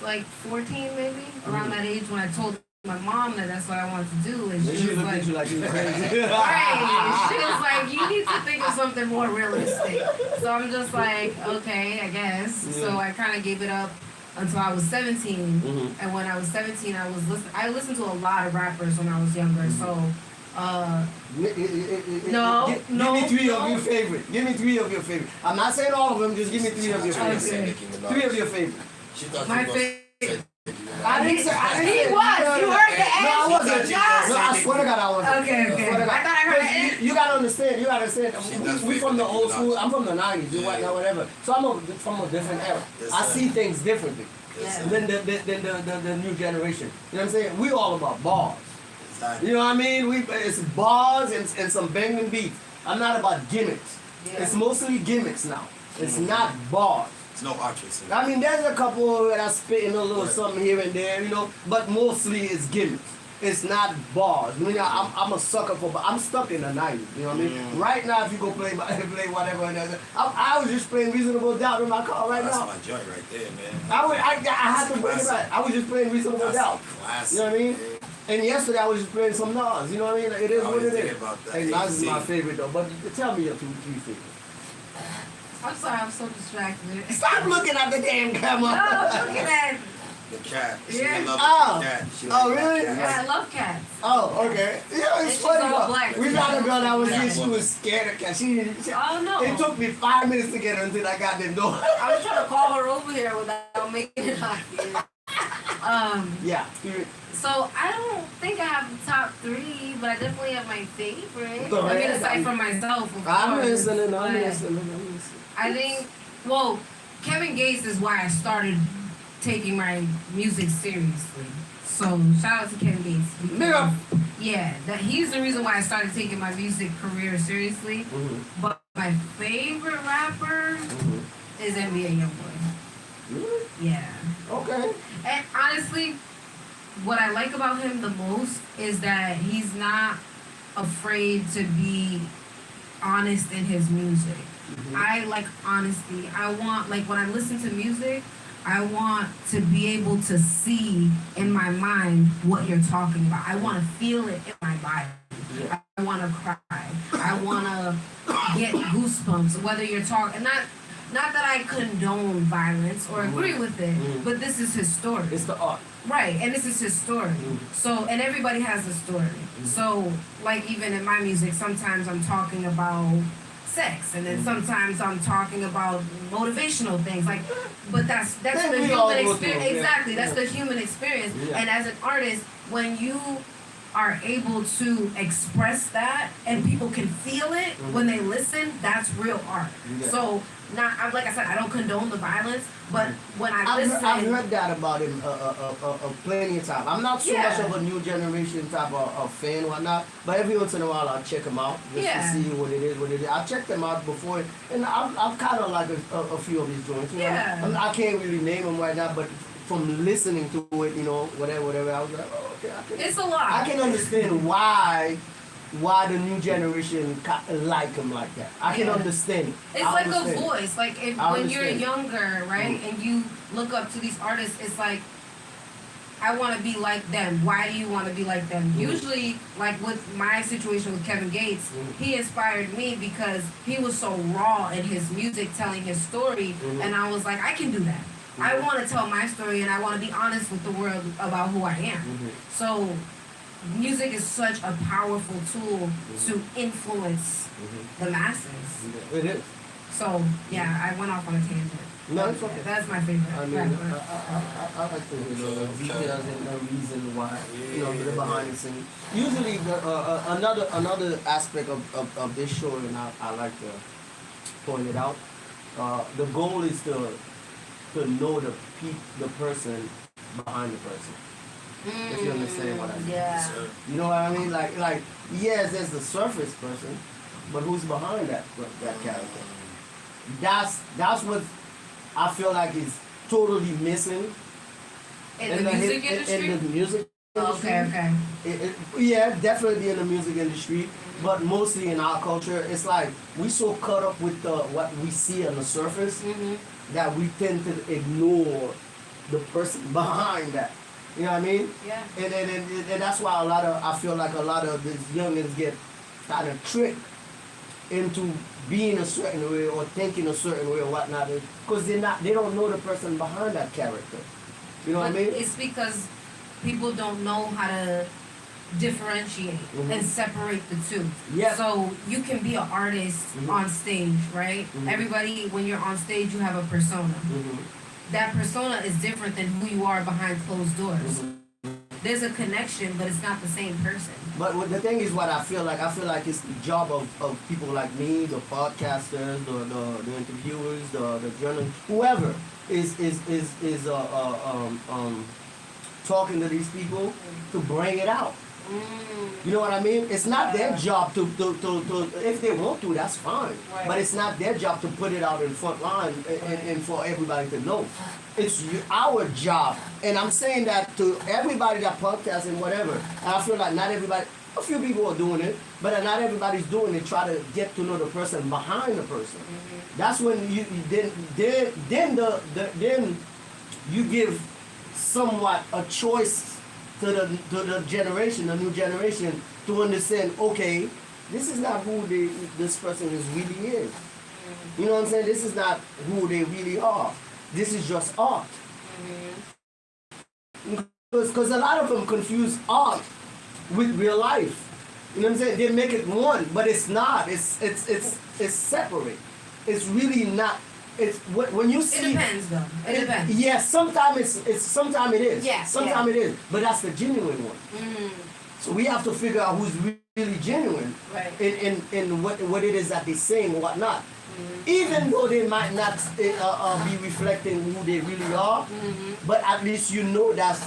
Speaker 3: like 14 maybe, around that age when I told my mom that that's what I wanted to do, and
Speaker 1: She
Speaker 3: she was
Speaker 1: looked
Speaker 3: like,
Speaker 1: at you like you crazy.
Speaker 3: right. She was like, you need to think of something more realistic. So I'm just like, okay, I guess.
Speaker 1: Yeah.
Speaker 3: So I kind of gave it up until I was 17.
Speaker 1: Mhm.
Speaker 3: And when I was 17, I listened to a lot of rappers when I was younger. So, no.
Speaker 1: Give me 3 of your favorite. Give me 3 of your favorite. I'm not saying all of them. Just give me 3 of your favorite. 3 of your favorite.
Speaker 2: She thought
Speaker 3: My
Speaker 2: you was
Speaker 3: favorite.
Speaker 1: I didn't say.
Speaker 3: He was. You heard the
Speaker 1: No, I
Speaker 3: answer.
Speaker 1: wasn't. No, I swear to God, I wasn't.
Speaker 3: Okay, okay.
Speaker 1: I swear to God.
Speaker 3: I thought I heard it.
Speaker 1: You gotta understand. You gotta understand.
Speaker 2: She does
Speaker 1: We from the
Speaker 2: favorite
Speaker 1: old
Speaker 2: Nicki
Speaker 1: school.
Speaker 2: Minaj.
Speaker 1: I'm from the '90s. You white now, whatever. So I'm from a different era.
Speaker 2: Yes,
Speaker 1: I
Speaker 2: sir.
Speaker 1: see things differently
Speaker 3: Yeah.
Speaker 1: than the new generation. You know what I'm saying? We all about bars.
Speaker 2: Exactly.
Speaker 1: You know what I mean? It's bars and some banging beats. I'm not about gimmicks.
Speaker 3: Yeah.
Speaker 1: It's mostly gimmicks now. It's not bars.
Speaker 2: It's no artist.
Speaker 1: I mean, there's a couple that are spitting a little something here and there, you know, but mostly it's gimmicks. It's not bars. I mean, I'm a sucker for, but I'm stuck in the 90s, you know what I mean? Right now, if you go play whatever, I was just playing Reasonable Doubt in my car right
Speaker 2: That's
Speaker 1: now.
Speaker 2: my joint right there, man.
Speaker 1: I had to bring it back. I was just playing Reasonable
Speaker 2: That's
Speaker 1: Doubt.
Speaker 2: a classic.
Speaker 1: You know what I mean?
Speaker 2: man.
Speaker 1: And yesterday I was just playing some Nas, you know what I mean? It is
Speaker 2: I
Speaker 1: what
Speaker 2: always
Speaker 1: it
Speaker 2: think
Speaker 1: is.
Speaker 2: about that.
Speaker 1: And Nas is my
Speaker 2: ATeam.
Speaker 1: favorite though, but tell me your 2, 3 favorites.
Speaker 3: I'm sorry, I'm so distracted.
Speaker 1: Stop looking at the damn
Speaker 3: No,
Speaker 1: camera.
Speaker 3: I'm looking at.
Speaker 2: The cat. She
Speaker 3: Yeah.
Speaker 2: loves
Speaker 1: Oh.
Speaker 2: the cat. She
Speaker 1: Oh,
Speaker 2: likes
Speaker 1: really?
Speaker 2: that
Speaker 3: Yeah,
Speaker 2: cat.
Speaker 3: I love cats.
Speaker 1: Oh, okay. Yeah,
Speaker 3: And
Speaker 1: it's
Speaker 3: she's
Speaker 1: funny
Speaker 3: all
Speaker 1: though.
Speaker 3: black.
Speaker 1: We got a girl that was
Speaker 2: Yeah.
Speaker 1: here, she was scared of cats.
Speaker 3: Oh no.
Speaker 1: It took me 5 minutes to get her until I got the door.
Speaker 3: I was trying to call her over here without making it obvious.
Speaker 1: Yeah.
Speaker 3: So I don't think I have the top 3, but I definitely have my favorite.
Speaker 1: Go
Speaker 3: I mean,
Speaker 1: ahead.
Speaker 3: aside from myself, of
Speaker 1: I'm
Speaker 3: course,
Speaker 1: listening,
Speaker 3: but
Speaker 1: I'm listening.
Speaker 3: I think, well, Kevin Gates is why I started taking my music seriously. So shout out to Kevin Gates. because-
Speaker 1: Big up.
Speaker 3: Yeah, that he's the reason why I started taking my music career seriously.
Speaker 1: Mm-hmm.
Speaker 3: But my favorite rapper is NBA YoungBoy.
Speaker 1: Really?
Speaker 3: Yeah.
Speaker 1: Okay.
Speaker 3: And honestly, what I like about him the most is that he's not afraid to be honest in his music. I like honesty. I want, like, when I listen to music, I want to be able to see in my mind what you're talking about. I want to feel it in my body.
Speaker 1: Yeah.
Speaker 3: I want to cry. I want to get goosebumps. Whether you're talking, not that I condone violence or agree with it, but this is his story.
Speaker 1: It's the art.
Speaker 3: Right, and this is his story. So, and everybody has a story. So, like even in my music, sometimes I'm talking about sex, and then sometimes I'm talking about motivational things. Like, but that's the
Speaker 1: we all
Speaker 3: human
Speaker 1: go through
Speaker 3: experience.
Speaker 1: it, yeah.
Speaker 3: Exactly, that's the human experience.
Speaker 1: Yeah.
Speaker 3: And as an artist, when you are able to express that and people can feel it when they listen, that's real art.
Speaker 1: Yeah.
Speaker 3: So, like I said, I don't condone the violence, but when I listen,
Speaker 1: I've heard that about him plenty of times. I'm not so
Speaker 3: Yeah.
Speaker 1: much of a new generation type of fan or whatnot, but every once in a while I'll check him out just
Speaker 3: Yeah.
Speaker 1: to see what it is. I've checked them out before, and I've kind of like a few of his joints. You know?
Speaker 3: Yeah.
Speaker 1: I can't really name them right now, but from listening to it, you know, whatever, I was like, oh, okay,
Speaker 3: it's a lot.
Speaker 1: I can understand why the new generation like him like that. I can
Speaker 3: Yeah.
Speaker 1: understand it.
Speaker 3: It's
Speaker 1: I
Speaker 3: like
Speaker 1: understand
Speaker 3: a
Speaker 1: it.
Speaker 3: voice. Like if
Speaker 1: I
Speaker 3: when you're
Speaker 1: understand.
Speaker 3: younger, right, and you look up to these artists, it's like I want to be like them. Why do you want to be like them? Usually, like with my situation with Kevin Gates, he inspired me because he was so raw in his music, telling his story, and I was like, I can do that. I want to tell my story, and I want to be honest with the world about who I am. So, music is such a powerful tool to influence the masses.
Speaker 1: It is.
Speaker 3: So, yeah, I went off on a tangent.
Speaker 1: No, it's okay.
Speaker 3: That's my favorite.
Speaker 1: I mean,
Speaker 3: rapper.
Speaker 1: I like to hear the details and the reason why, you know, the behind the scenes. Usually, another aspect of this show, and I like to point it out, the goal is to know the person behind the person. If you understand what I mean.
Speaker 3: Yeah.
Speaker 1: You know what I mean? Like yes, there's the surface person, but who's behind that character? That's what I feel like is totally missing
Speaker 3: In the music industry?
Speaker 1: In the music industry.
Speaker 3: Okay.
Speaker 1: Yeah, definitely in the music industry, but mostly in our culture. It's like we so caught up with what we see on the surface that we tend to ignore the person behind that. You know what I mean?
Speaker 3: Yeah.
Speaker 1: And that's why I feel like a lot of these youngins get kind of tricked into being a certain way or thinking a certain way or whatnot, because they don't know the person behind that character. You know what I mean?
Speaker 3: It's because people don't know how to differentiate and separate the two.
Speaker 1: Yeah.
Speaker 3: So you can be an artist on stage, right? Everybody, when you're on stage, you have a persona. That persona is different than who you are behind closed doors. There's a connection, but it's not the same person.
Speaker 1: But the thing is, what I feel like it's the job of people like me, the podcasters, the interviewers, the journalists, whoever is talking to these people to bring it out. You know what I mean? It's not their job to if they want to, that's fine.
Speaker 3: Right.
Speaker 1: But it's not their job to put it out in front line and for everybody to know. It's our job. And I'm saying that to everybody that podcasts and whatever. And I feel like not everybody, a few people are doing it, but not everybody's doing it. Try to get to know the person behind the person. That's when then you give somewhat a choice to the generation, the new generation, to understand, okay, this is not who this person really is. You know what I'm saying? This is not who they really are. This is just art. Because a lot of them confuse art with real life. You know what I'm saying? They make it one, but it's not. It's separate. It's really not. It's when you see.
Speaker 3: It depends, though. It depends.
Speaker 1: Yes, sometimes sometimes it is.
Speaker 3: Yeah,
Speaker 1: Sometimes it is. But that's the genuine one. So we have to figure out who's really genuine,
Speaker 3: Right.
Speaker 1: in what it is that they're saying and whatnot. Even though they might not be reflecting who they really are, but at least you know that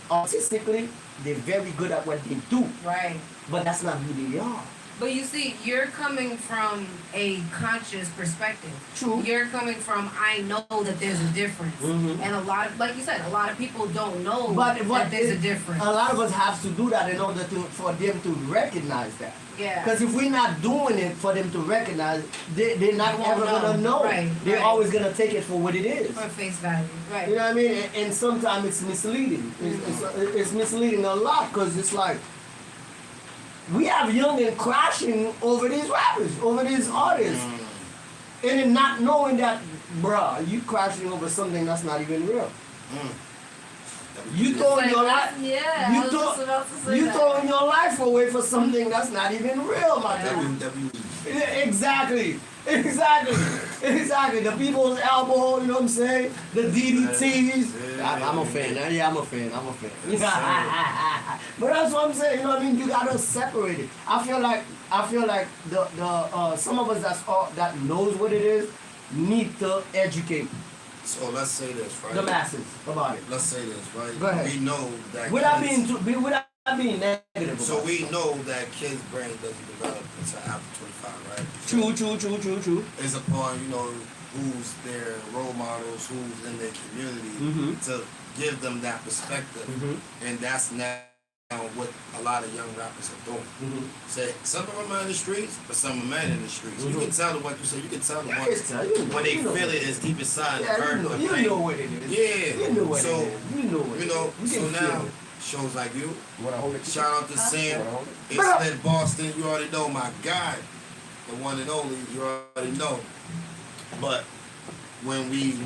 Speaker 1: artistically they're very good at what they do.
Speaker 3: Right.
Speaker 1: But that's not who they are.
Speaker 3: But you see, you're coming from a conscious perspective.
Speaker 1: True.
Speaker 3: You're coming from, I know that there's a difference. And a lot of, like you said, a lot of people don't know that there's a difference.
Speaker 1: A lot of us have to do that in order for them to recognize that.
Speaker 3: Yeah.
Speaker 1: Because if we're not doing it for them to recognize, they're not
Speaker 3: They won't
Speaker 1: ever
Speaker 3: know.
Speaker 1: gonna know.
Speaker 3: Right,
Speaker 1: They're
Speaker 3: right.
Speaker 1: always gonna take it for what it is.
Speaker 3: For face value. Right.
Speaker 1: You know what I mean? And sometimes it's misleading. It's misleading a lot because it's like we have youngins crashing over these rappers, over these artists, and then not knowing that, bruh, you crashing over something that's not even real. You throwing your life.
Speaker 3: Yeah, I was just about to say
Speaker 1: You
Speaker 3: that.
Speaker 1: throwing your life away for something that's not even real, my dude.
Speaker 2: WWE.
Speaker 1: Exactly. The people's elbow, you know what I'm saying? The DDTs.
Speaker 2: Yeah.
Speaker 1: I'm a fan. Yeah, I'm a fan. But that's what I'm saying. You know what I mean? You gotta separate it. I feel like the some of us that knows what it is need to educate
Speaker 2: So let's say this, right?
Speaker 1: the masses about it.
Speaker 2: Let's say this, right?
Speaker 1: Go ahead.
Speaker 2: We know that
Speaker 1: Without
Speaker 2: kids,
Speaker 1: being negative.
Speaker 2: so
Speaker 1: about
Speaker 2: we
Speaker 1: it.
Speaker 2: know that kids' brain doesn't develop until after 25, right?
Speaker 1: True.
Speaker 2: It's upon, who's their role models, who's in their community, to give them that perspective. And that's now what a lot of young rappers are doing. Say some of them are in the streets, but some of them ain't in the streets. You can tell them what you say. You can tell them when they feel it is deep inside.
Speaker 1: You know what it is.
Speaker 2: Yeah.
Speaker 1: You know what
Speaker 2: So,
Speaker 1: it is. You know what it is. You
Speaker 2: so
Speaker 1: can
Speaker 2: now
Speaker 1: feel it.
Speaker 2: shows like you.
Speaker 5: Wanna hold it?
Speaker 2: Shout out to Sam.
Speaker 5: Wanna hold it?
Speaker 2: It's in Boston. You already know my guy, the one and only. You already know. But when we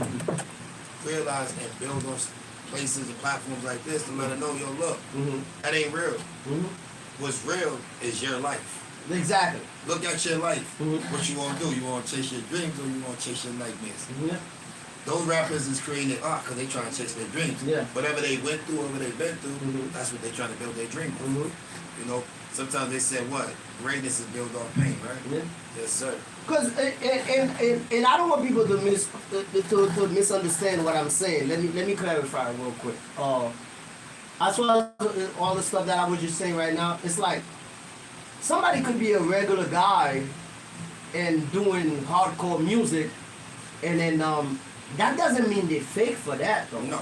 Speaker 2: realize and build on places and platforms like this to let her know, yo, look, that ain't real. What's real is your life.
Speaker 1: Exactly.
Speaker 2: Look at your life. What you want to do? You want to chase your dreams or you want to chase your nightmares? Those rappers is creating art because they trying to chase their dreams.
Speaker 1: Yeah.
Speaker 2: Whatever they went through, whatever they've been through, that's what they trying to build their dream on. Sometimes they say what? Greatness is built off pain, right?
Speaker 1: Yeah.
Speaker 2: Yes, sir.
Speaker 1: Because and I don't want people to misunderstand what I'm saying. Let me clarify real quick. As far as all the stuff that I was just saying right now, it's like somebody could be a regular guy and doing hardcore music, and then that doesn't mean they're fake for that though.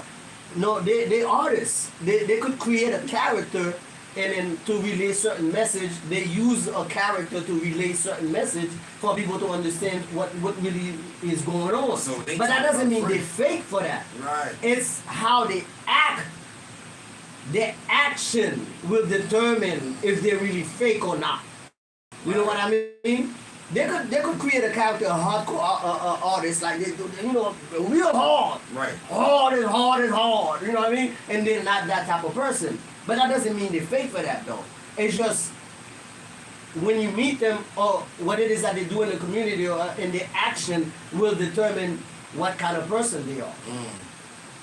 Speaker 1: No, they artists. They could create a character. And then to relay certain message, they use a character to relay certain message for people to understand what really is going on.
Speaker 2: So
Speaker 1: but that doesn't mean they're fake for that.
Speaker 2: Right.
Speaker 1: It's how they act their action will determine if they're really fake or not. You know what I mean? They could create a character, a hardcore artist, like they do, you know, real hard.
Speaker 2: Right.
Speaker 1: Hard and hard and hard. You know what I mean? And they're not that type of person. But that doesn't mean they're fake for that though. It's just when you meet them or what it is that they do in the community or in their action will determine what kind of person they are.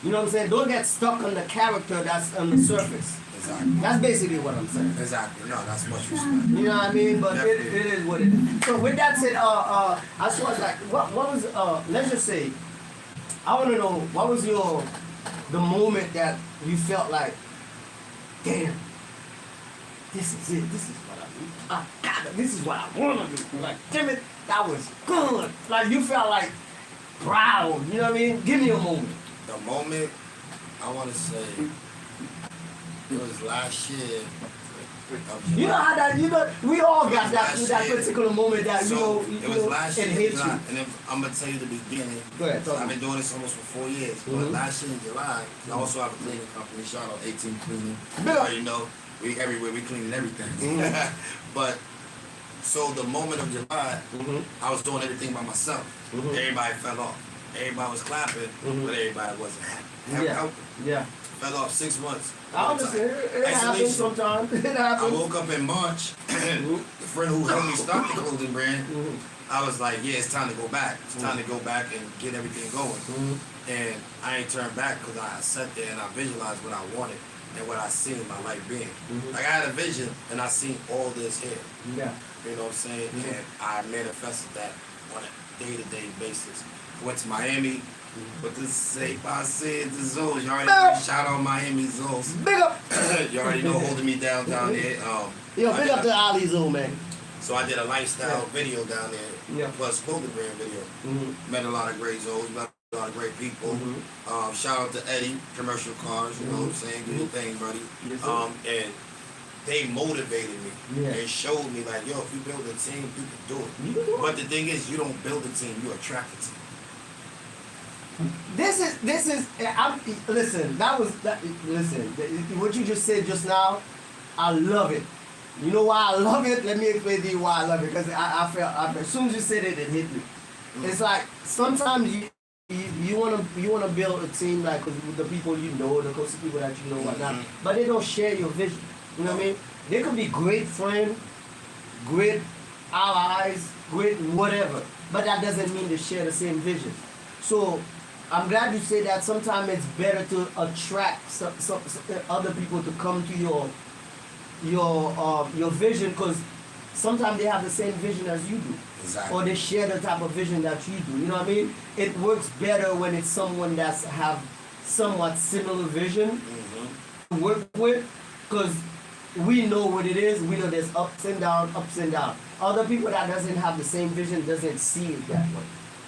Speaker 1: You know what I'm saying? Don't get stuck on the character that's on the surface.
Speaker 2: Exactly.
Speaker 1: That's basically what I'm saying.
Speaker 2: Exactly. No, that's much respect.
Speaker 1: You know what I mean? But it is what it is. So with that said, I was like, what was let's just say, I want to know what was the moment that you felt like, damn, this is it. This is what I got it. This is what I want to do. Like, damn it, that was good. Like you felt like proud. You know what I mean? Give me a moment.
Speaker 2: The moment, I want to say, it was last year.
Speaker 1: You know how that, we all got that
Speaker 2: Last year.
Speaker 1: particular moment that
Speaker 2: So, it was last
Speaker 1: it
Speaker 2: year
Speaker 1: hit
Speaker 2: in July,
Speaker 1: you.
Speaker 2: and then I'm going to tell you the beginning.
Speaker 1: Go ahead, talk
Speaker 2: I've
Speaker 1: to
Speaker 2: been
Speaker 1: me.
Speaker 2: doing this almost for 4 years. But last year in July, I also have a cleaning company. Shout out ATeam Cleaning.
Speaker 1: Yeah.
Speaker 2: You know, we everywhere, we cleaning everything. But, so the moment of July, I was doing everything by myself. Everybody fell off. Everybody was clapping, but everybody wasn't happy.
Speaker 1: Yeah.
Speaker 2: Fell off 6 months.
Speaker 1: I understand. It happens sometimes. It
Speaker 2: I
Speaker 1: happens.
Speaker 2: woke up in March, the friend who helped me start the clothing brand, I was like, yeah, it's time to go back. It's time to go back and get everything going. And I ain't turned back because I sat there and I visualized what I wanted and what I seen my life being. Like I had a vision and I seen all this here.
Speaker 1: Yeah.
Speaker 2: You know what I'm saying? And I manifested that on a day-to-day basis. Went to Miami. But this say by saying the Zoes, you already know, shout out Miami Zoes.
Speaker 1: Big up.
Speaker 2: You already know holding me down there.
Speaker 1: Yo, big up to Ali Zoo, man.
Speaker 2: So I did a lifestyle video down there, plus clothing brand video. Met a lot of great Zoes, met a lot of great people. Shout out to Eddie, commercial cars, you know what I'm saying? Do your thing, buddy. And they motivated me and showed me like, yo, if you build a team, you can do it. But the thing is, you don't build a team, you attract a team.
Speaker 1: This is, listen, listen, what you just said just now, I love it. You know why I love it? Let me explain to you why I love it. Because I felt, as soon as you said it, it hit me. It's like, sometimes you wanna build a team like with the people you know, the close people that you know, whatnot, but they don't share your vision. You know what I mean? They could be great friends, great allies, great whatever, but that doesn't mean they share the same vision. So, I'm glad you say that. Sometimes it's better to attract some other people to come to your vision, because sometimes they have the same vision as you do.
Speaker 2: Exactly.
Speaker 1: Or they share the type of vision that you do. You know what I mean? It works better when it's someone that's have somewhat similar vision to work with, because we know what it is. We know there's ups and downs, ups and downs. Other people that doesn't have the same vision doesn't see it that way.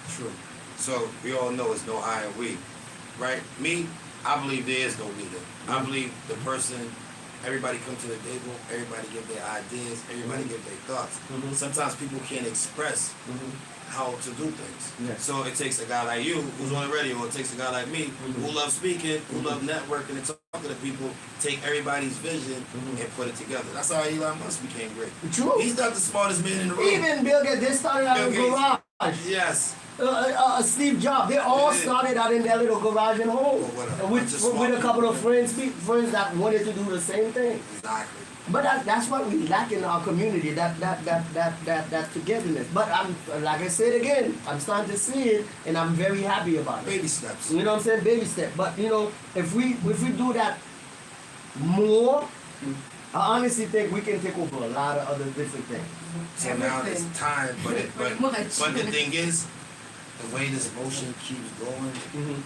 Speaker 2: True. So we all know it's no I and we, right? Me, I believe there is no leader. I believe the person, everybody come to the table, everybody give their ideas, everybody give their thoughts. Sometimes people can't express how to do things. So it takes a guy like you who's on the radio, or it takes a guy like me who loves speaking, who loves networking and talking to people, take everybody's vision and put it together. That's how Elon Musk became great.
Speaker 1: True.
Speaker 2: He's not the smartest man in the room.
Speaker 1: Even Bill Gates, they started out in a garage.
Speaker 2: Yes.
Speaker 1: Steve Jobs, they all started out in their little garage and home with a couple of friends that wanted to do the same thing.
Speaker 2: Exactly.
Speaker 1: But that's what we lack in our community, that togetherness. But I'm, like I said again, I'm starting to see it, and I'm very happy about it.
Speaker 2: Baby steps.
Speaker 1: You know what I'm saying? Baby step. But you know, if we do that more, I honestly think we can take over a lot of other different things.
Speaker 2: So now it's time, but the thing is, the way this motion keeps going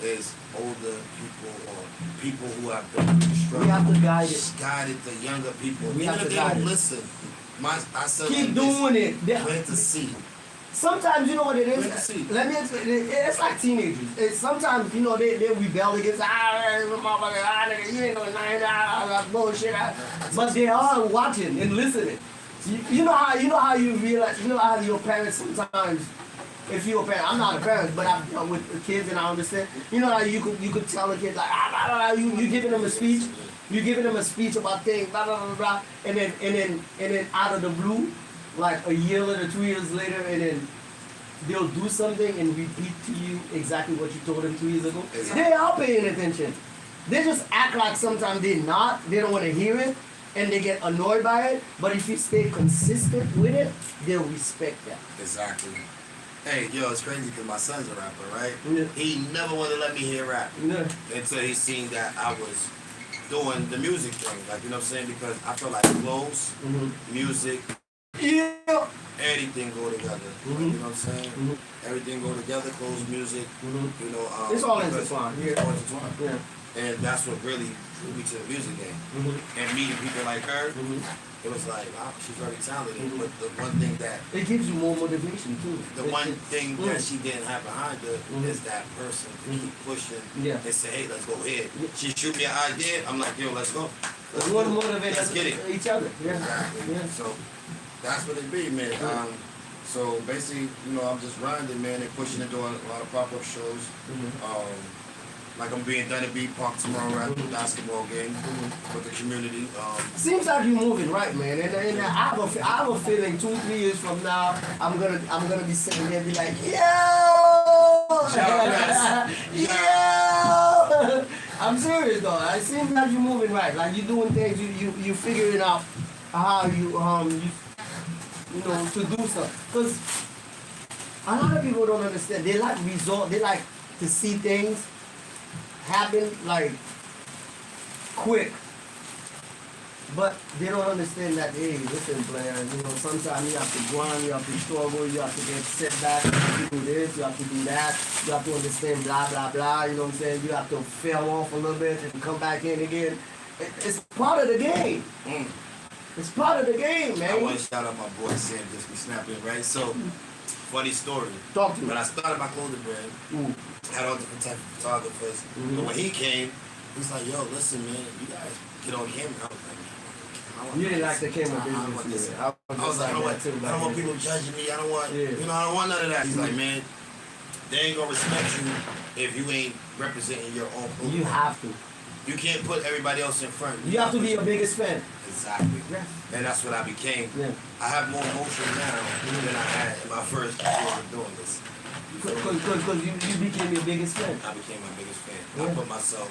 Speaker 2: is older people or people who have been through the struggle.
Speaker 1: We have to guide it.
Speaker 2: Guide it, the younger people.
Speaker 1: We
Speaker 2: Even
Speaker 1: have
Speaker 2: if
Speaker 1: to
Speaker 2: they
Speaker 1: guide
Speaker 2: don't
Speaker 1: it.
Speaker 2: listen, I said
Speaker 1: Keep
Speaker 2: like
Speaker 1: doing
Speaker 2: this,
Speaker 1: it.
Speaker 2: plant the seed.
Speaker 1: Sometimes, you know what it
Speaker 2: Plant the
Speaker 1: is?
Speaker 2: seed.
Speaker 1: Let me explain. It's like teenagers. Sometimes, you know, they rebel against, nigga, you ain't no nine, bullshit. But they are watching and listening. You know how you realize, you know how your parents sometimes, if you're a parent, I'm not a parent, but I've with kids and I understand. You know how you could tell a kid like, you giving them a speech, You giving them a speech about things, blah blah blah blah, and then out of the blue, like a year later, 2 years later, and then they'll do something and repeat to you exactly what you told them 2 years ago.
Speaker 2: Exactly.
Speaker 1: They are paying attention. They just act like sometimes they're not. They don't want to hear it, and they get annoyed by it. But if you stay consistent with it, they'll respect that.
Speaker 2: Exactly. Hey, yo, it's crazy because my son's a rapper, right?
Speaker 1: Yeah.
Speaker 2: He never wanted to let me hear rap
Speaker 1: Yeah.
Speaker 2: until he seen that I was doing the music thing. Like, you know what I'm saying? Because I feel like clothes, music,
Speaker 1: Yeah.
Speaker 2: everything go together. You know what I'm saying? Everything go together, clothes, music, you know.
Speaker 1: It's all
Speaker 2: because
Speaker 1: intertwined.
Speaker 2: It's
Speaker 1: Yeah.
Speaker 2: all intertwined.
Speaker 1: Yeah.
Speaker 2: And that's what really drew me to the music game. And meeting people like her, it was like, wow, she's very talented. But the one thing that
Speaker 1: It gives you more motivation too.
Speaker 2: the one thing that she didn't have behind her is that person to keep pushing
Speaker 1: Yeah.
Speaker 2: and say, hey, let's go ahead.
Speaker 1: Yeah.
Speaker 2: She shoot me an idea, I'm like, yo, let's go.
Speaker 1: We want to motivate
Speaker 2: Let's get it.
Speaker 1: each other. Yeah.
Speaker 2: Exactly.
Speaker 1: Yeah.
Speaker 2: So that's what it be, man. So basically, you know, I'm just grinding, man, and pushing and doing a lot of pop-up shows. Like I'm being done at Beat Park tomorrow at the basketball game with the community.
Speaker 1: Seems like you're moving right, man. And I have a feeling 2-3 years from now, I'm gonna be sitting there and be like, yo, yo. I'm serious though. It seems like you're moving right. Like you're doing things. You figuring out how you know to do stuff. Cause a lot of people don't understand. They like result. They like to see things happen like quick, but they don't understand that. Hey, listen, player. You know, sometimes you have to grind, you have to struggle, you have to get setback. You have to do this, you have to do that. You have to understand blah blah blah. You know what I'm saying? You have to fail off a little bit and come back in again. It's part of the game. It's part of the game, man.
Speaker 2: I want to shout out my boy Sam, just be snapping, right? So, funny story.
Speaker 1: Talk to me.
Speaker 2: When I started my clothing brand, I had all different types of photographers. But when he came, he's like, yo, listen, man, you guys get on camera. I was like,
Speaker 1: You didn't like the camera
Speaker 2: I want
Speaker 1: business.
Speaker 2: this.
Speaker 1: Yeah.
Speaker 2: I was like, I don't want people judging me. I don't want, you know, I don't want none of that. He's like, man, they ain't gonna respect you if you ain't representing your own clothing.
Speaker 1: You have to.
Speaker 2: You can't put everybody else in front.
Speaker 1: You have to be your biggest fan.
Speaker 2: Exactly.
Speaker 1: Yeah.
Speaker 2: And that's what I became.
Speaker 1: Yeah.
Speaker 2: I have more emotion now than I had in my first year of doing this.
Speaker 1: Because you became your biggest fan.
Speaker 2: I became my biggest fan.
Speaker 1: Yeah.
Speaker 2: I put myself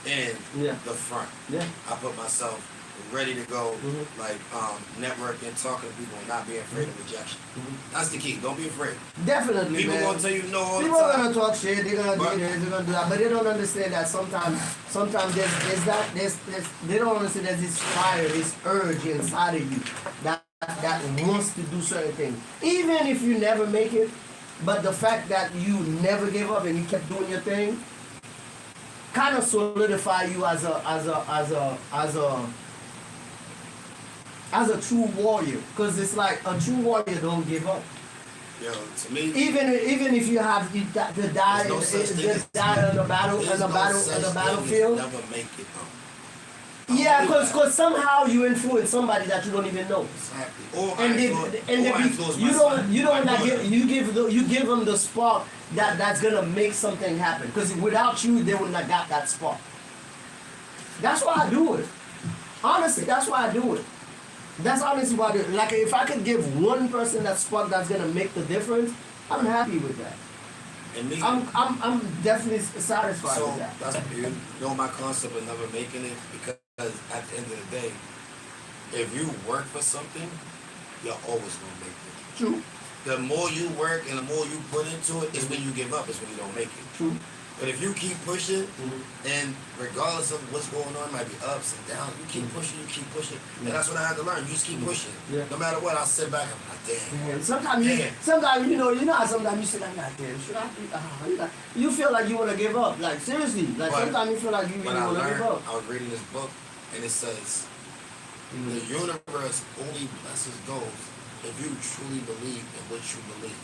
Speaker 2: in the front.
Speaker 1: Yeah.
Speaker 2: I put myself ready to go, like networking, talking to people, and not being afraid of rejection. That's the key. Don't be afraid.
Speaker 1: Definitely,
Speaker 2: People
Speaker 1: man.
Speaker 2: gonna tell you no all
Speaker 1: People
Speaker 2: the
Speaker 1: are
Speaker 2: time.
Speaker 1: gonna talk shit. They're gonna do this. They're gonna do that. But they don't understand that sometimes there's they don't understand there's this fire, this urge inside of you that wants to do certain things. Even if you never make it, but the fact that you never gave up and you kept doing your thing, kind of solidify you as a true warrior. Cause it's like a true warrior don't give up.
Speaker 2: Yo, to me,
Speaker 1: Even if you have to die,
Speaker 2: there's no such thing as
Speaker 1: die on the battlefield.
Speaker 2: Never make it though.
Speaker 1: Yeah, cause somehow you influence somebody that you don't even know.
Speaker 2: Exactly. Or
Speaker 1: And you give them the spark that's gonna make something happen. Cause without you, they wouldn't have got that spark. That's why I do it. Honestly, that's why I do it. That's honestly why I do it. Like if I could give one person that spark that's gonna make the difference, I'm happy with that.
Speaker 2: And me,
Speaker 1: I'm definitely satisfied
Speaker 2: so
Speaker 1: with that.
Speaker 2: that's you know my concept of never making it, because at the end of the day, if you work for something, you're always gonna make it.
Speaker 1: True.
Speaker 2: The more you work and the more you put into it is when you give up, is when you don't make it.
Speaker 1: True.
Speaker 2: But if you keep pushing, and regardless of what's going on, might be ups and downs, you keep pushing, and that's what I had to learn. You just keep pushing.
Speaker 1: Yeah.
Speaker 2: No matter what, I'll sit back. I'm like, damn.
Speaker 1: Man, sometimes you know how sometimes you sit like, damn, should I? You feel like you want to give up. Like seriously, like
Speaker 2: But-
Speaker 1: sometimes you feel like you
Speaker 2: But
Speaker 1: really
Speaker 2: I
Speaker 1: want to give
Speaker 2: learned,
Speaker 1: up.
Speaker 2: I was reading this book, and it says, the universe only blesses those if you truly believe in what you believe.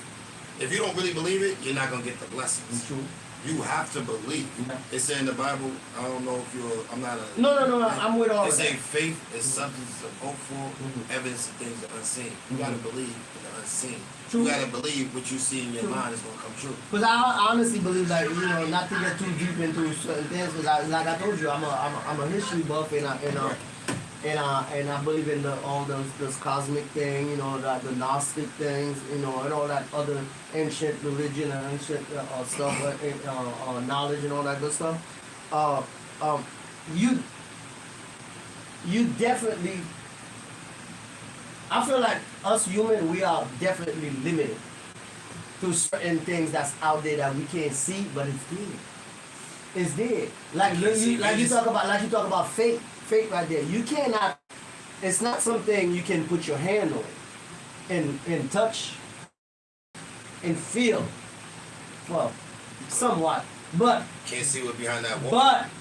Speaker 2: If you don't really believe it, you're not going to get the blessings.
Speaker 1: True.
Speaker 2: You have to believe.
Speaker 1: Yeah.
Speaker 2: It's in the Bible. I don't know if you're, I'm not a...
Speaker 1: No, I'm with all
Speaker 2: They
Speaker 1: of
Speaker 2: say
Speaker 1: that.
Speaker 2: faith is substance of hope for, evidence of things unseen. You got to believe in the unseen.
Speaker 1: True.
Speaker 2: You gotta believe what you see in your mind is gonna come true.
Speaker 1: Because I honestly believe that, you know, not to get too deep into certain things, because like I told you, I'm a history buff, and I believe in all those cosmic thing, you know, the Gnostic things, you know, and all that other ancient religion and ancient stuff, knowledge and all that good stuff. You definitely, I feel like us human, we are definitely limited to certain things that's out there that we can't see, but it's there. It's there. Like you talk about fate right there. You cannot. It's not something you can put your hand on, and touch, and feel. Well, somewhat, but
Speaker 2: Can't see what's behind that wall.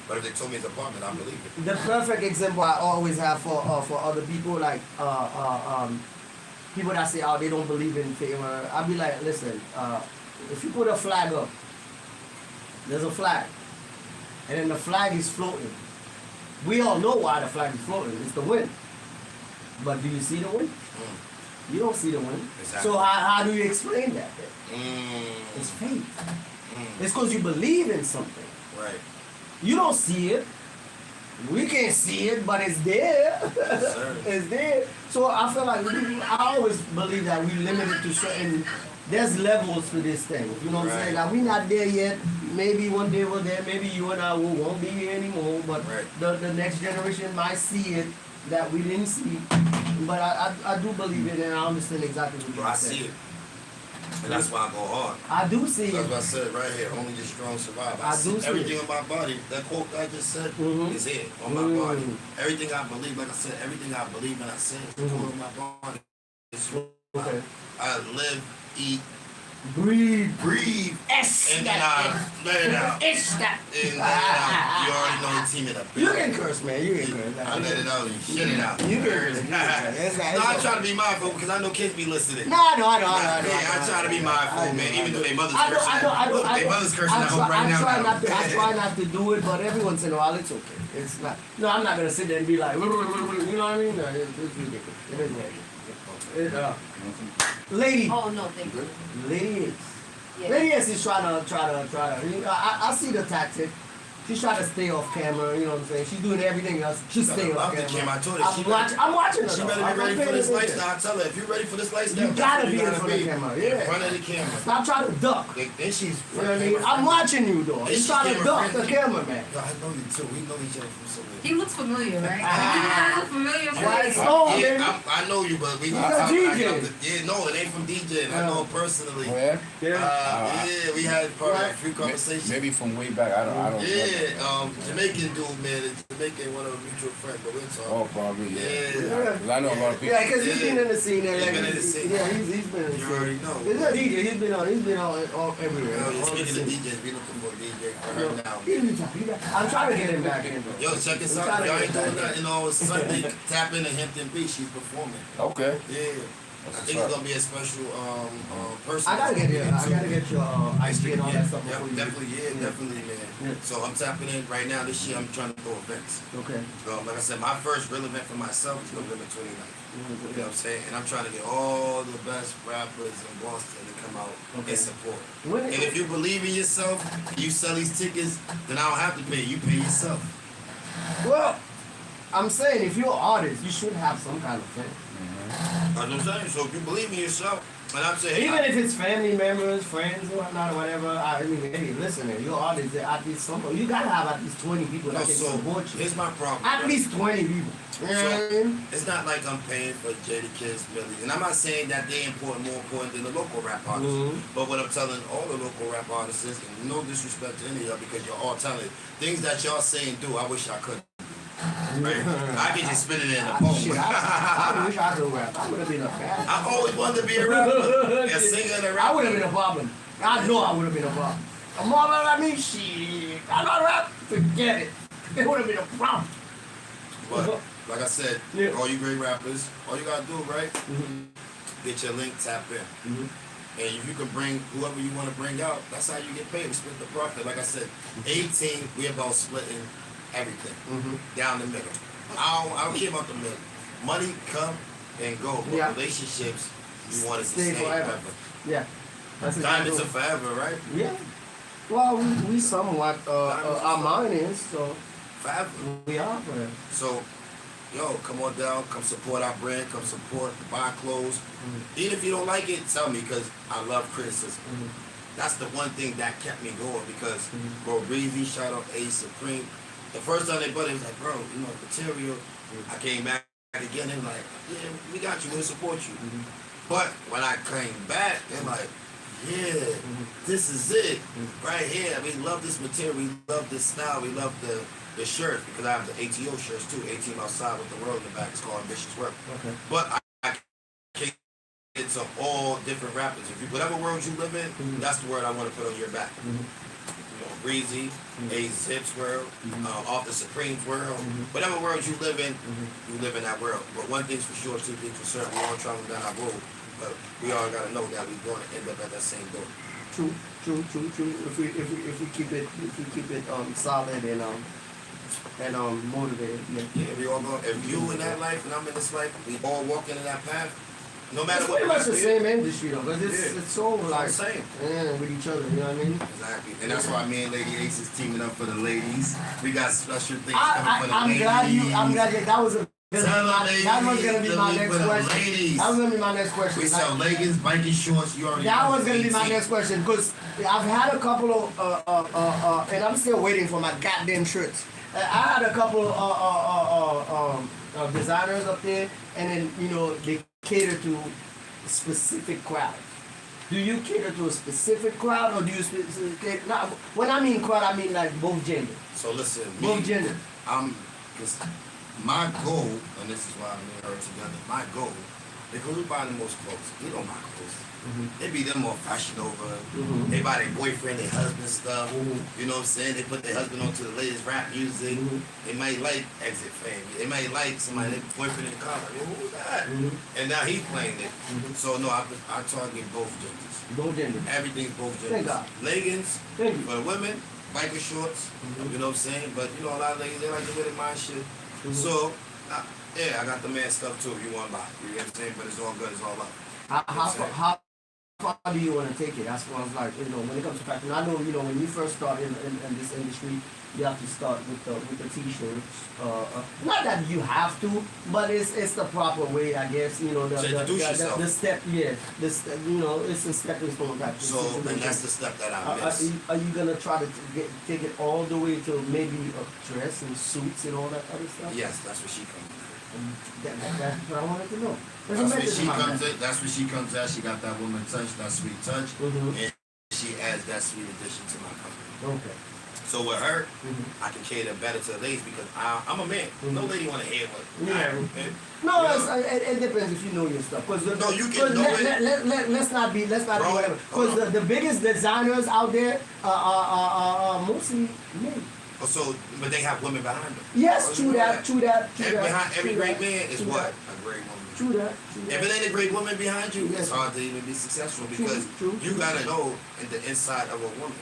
Speaker 2: But if they told me it's apartment, I believe it.
Speaker 1: the perfect example I always have for other people, like people that say, oh, they don't believe in fate. I'll be like, listen, if you put a flag up, there's a flag, and then the flag is floating. We all know why the flag is floating. It's the wind. But do you see the wind? You don't see the wind.
Speaker 2: Exactly.
Speaker 1: So how do you explain that then? It's faith. It's because you believe in something.
Speaker 2: Right.
Speaker 1: You don't see it. We can't see it, but it's there.
Speaker 2: Yes, sir.
Speaker 1: It's there. So I feel like I always believe that we limited to certain. There's levels to this thing. You know what I'm saying? Now we're not there yet. Maybe one day we're there. Maybe you and I won't be here anymore. But the next generation might see it that we didn't see. But I do believe it, and I understand exactly what you're saying.
Speaker 2: I see it. And that's why I go hard.
Speaker 1: I do see
Speaker 2: That's
Speaker 1: it.
Speaker 2: what I said right here. Only the strong survive.
Speaker 1: I do see
Speaker 2: everything
Speaker 1: it.
Speaker 2: on my body. That quote I just said is here on my body. Everything I believe, like I said, everything I believe and I say on my body.
Speaker 1: Okay.
Speaker 2: I live, eat,
Speaker 1: Breathe.
Speaker 2: and then I let it out. And let it out. You already know the team in a bit.
Speaker 1: You can curse, man. You can curse.
Speaker 2: I let it out and shit it out.
Speaker 1: You can curse.
Speaker 2: No, I try to be mindful because I know kids be listening.
Speaker 1: No, I know.
Speaker 2: I try to be mindful, man. Even though their mother's cursing. Look, their mother's cursing at home right now.
Speaker 1: I try not to do it, but every once in a while it's okay. It's not. No, I'm not gonna sit there and be like, you know what I mean? No, it's ridiculous. It is ridiculous. Lady.
Speaker 3: Oh no, thank you.
Speaker 1: Lady.
Speaker 3: Yeah.
Speaker 1: Lady is trying to. You know, I see the tactic. She's trying to stay off camera, you know what I'm saying? She's doing everything else. She's staying off camera.
Speaker 2: I told her
Speaker 1: I'm watching her.
Speaker 2: She better be ready for this lifestyle. I tell her, if you're ready for this lifestyle,
Speaker 1: you gotta be in front of the camera. Yeah.
Speaker 2: In front of the camera.
Speaker 1: Stop trying to duck.
Speaker 2: Then she's.
Speaker 1: You know what I mean? I'm watching you, though. You're trying to duck the camera, man.
Speaker 2: No, I know you too. We know each other from somewhere.
Speaker 3: He looks familiar, right? You guys look familiar.
Speaker 1: White
Speaker 3: Right?
Speaker 1: Stone,
Speaker 2: Yeah,
Speaker 1: baby.
Speaker 2: I know you, but we.
Speaker 1: He's a DJ.
Speaker 2: Yeah, no, it ain't from DJ. I know him personally.
Speaker 5: Where?
Speaker 2: Yeah, we had probably a few conversations.
Speaker 5: Maybe from way back. I don't.
Speaker 2: Yeah, Jamaican dude, man. Jamaican, one of our mutual friends, but we're talking.
Speaker 5: Oh, probably.
Speaker 2: Yeah.
Speaker 5: 'Cause I know a lot of people.
Speaker 1: Yeah, because he's been in the scene.
Speaker 2: He's been in the scene.
Speaker 1: Yeah, he's been in the
Speaker 2: You
Speaker 1: scene.
Speaker 2: already know.
Speaker 1: He's a DJ. He's been on everywhere.
Speaker 2: Well,
Speaker 1: All the
Speaker 2: speaking of
Speaker 1: scene.
Speaker 2: DJs, we looking for a DJ for her now.
Speaker 1: I'm trying to get him back in.
Speaker 2: Yo, check this out. Y'all ain't doing nothing on Sunday. Tap into Hampton Beach. She's performing.
Speaker 5: Okay.
Speaker 2: Yeah. I think it's gonna be a special person.
Speaker 1: I gotta get your IG and all that stuff before you.
Speaker 2: Definitely, man.
Speaker 1: Yeah.
Speaker 2: So I'm tapping in right now. This year I'm trying to throw events.
Speaker 1: Okay.
Speaker 2: Like I said, my first real event for myself is November 29th. You know what I'm saying? And I'm trying to get all the best rappers in Boston to come out and support. And if you believe in yourself, you sell these tickets, then I don't have to pay. You pay yourself.
Speaker 1: Well, I'm saying if you're an artist, you should have some kind of thing.
Speaker 2: That's what I'm saying. So if you believe in yourself, and I'm saying,
Speaker 1: Even if it's family members, friends, or whatnot, or whatever. I mean, hey, listen, you're an artist. At least you gotta have at least 20 people that can support you.
Speaker 2: Here's my problem.
Speaker 1: At least 20 people. You know what I mean?
Speaker 2: It's not like I'm paying for Jada Kids, Millie. And I'm not saying that they're more important than the local rap artists. But what I'm telling all the local rap artists is, and no disrespect to any of y'all because you're all talented, things that y'all say and do, I wish I could. Right? I can just spit it in a poem.
Speaker 1: Shit, I wish I could rap. I would have been a fan.
Speaker 2: I always wanted to be a rapper. A singer and a rapper.
Speaker 1: I would have been a problem. I know I would have been a problem. A mother, I mean, shit. I know rap. Forget it. It would have been a problem.
Speaker 2: But, like I said, all you great rappers, all you gotta do, right? Get your link, tap in. And if you can bring whoever you want to bring out, that's how you get paid. We split the profit. Like I said, ATeam, we about splitting everything down the middle. I don't care about the middle. Money come and go, but relationships You want it to
Speaker 1: stay forever. Yeah. That's
Speaker 2: Diamonds
Speaker 1: exactly.
Speaker 2: are forever, right?
Speaker 1: Yeah. Well, we somewhat our mind is so
Speaker 2: Forever.
Speaker 1: we are for them.
Speaker 2: So, yo, come on down, come support our brand, come support, buy clothes. Even if you don't like it, tell me, because I love criticism. That's the one thing that kept me going, because bro, Breezy, shout out Acee, Supreme. The first time they bought it, was like, bro, you know, material. I came back again, and like, yeah, we got you, we'll support you. But when I came back, they're like, yeah, this is it, right here. We love this material, we love this style, we love the shirts, because I have the ATO shirts too, ATeam outside with the world in the back. It's called Ambitious Work.
Speaker 1: Okay.
Speaker 2: But I can't get to all different rappers. If you, whatever world you live in, that's the word I want to put on your back. You know, Breezy, A Zip's world, off the Supreme's world, whatever world you live in that world. But one thing's for sure, two things for certain, we all traveling down our road, but we all gotta know that we're going to end up at that same door.
Speaker 1: True. If we keep it solid and motivated.
Speaker 2: Yeah, we all go. If you in that life and I'm in this life, we all walking in that path. No matter
Speaker 1: It's
Speaker 2: what.
Speaker 1: pretty much the
Speaker 2: we
Speaker 1: same industry though, because it's so like
Speaker 2: the same.
Speaker 1: yeah, with each other. You know what I mean?
Speaker 2: Exactly, and that's why me and Lady Acee is teaming up for the ladies. We got special things coming for the
Speaker 1: I'm
Speaker 2: ladies.
Speaker 1: glad that was that was gonna be my next
Speaker 2: for the
Speaker 1: question.
Speaker 2: ladies.
Speaker 1: That was gonna be my next question.
Speaker 2: We sell leggings, biking shorts. You already.
Speaker 1: That
Speaker 2: know
Speaker 1: was gonna be my
Speaker 2: 18.
Speaker 1: next question because I've had a couple of and I'm still waiting for my goddamn shirts. I had a couple of designers up there, and then you know they cater to specific crowd. Do you cater to a specific crowd, or do you cater? Not, when I mean crowd, I mean like both gender.
Speaker 2: So listen,
Speaker 1: Both gender.
Speaker 2: Cause my goal, and this is why me and her together. My goal, because we buy the most clothes. We don't buy clothes. They be them more fashion over. They buy their boyfriend, their husband stuff. You know what I'm saying? They put their husband onto the latest rap music. They might like Exit Fame. They might like somebody, their boyfriend in the car. Like, who's that? And now he's playing it. So no, I target both genders.
Speaker 1: Both gender.
Speaker 2: Everything's both
Speaker 1: Thank
Speaker 2: genders.
Speaker 1: God.
Speaker 2: Leggings
Speaker 1: Thank you.
Speaker 2: for the women, biker shorts. You know what I'm saying? But you know, a lot of ladies, they like to wear my shit. So, yeah, I got the man stuff too if you want to buy. You know what I'm saying? But it's all good. It's all up.
Speaker 1: How far do you want to take it? That's what I was like, you know, when it comes to fashion. I know, you know, when you first start in this industry, you have to start with the t-shirts. Not that you have to, but it's the proper way, I guess. You know, the step, yeah. You know, it's a stepping stone type.
Speaker 2: So, and that's the step that I miss.
Speaker 1: Are you gonna try to take it all the way to maybe a dress and suits and all that other stuff?
Speaker 2: Yes, that's where she comes in.
Speaker 1: That's what I wanted to know.
Speaker 2: That's where she comes at. She got that woman touch, that sweet touch, and she adds that sweet addition to my company.
Speaker 1: Okay.
Speaker 2: So with her, I can cater better to the ladies because I'm a man. No lady want to hear what.
Speaker 1: No, it depends if you know your stuff.
Speaker 2: No, you can know it.
Speaker 1: Let's not do whatever. Because the biggest designers out there are mostly men.
Speaker 2: So, but they have women behind them.
Speaker 1: Yes, true that.
Speaker 2: Behind every great man is what? A great woman.
Speaker 1: True that.
Speaker 2: If it ain't a great woman behind you, it's hard to even be successful because you gotta know the inside of a woman.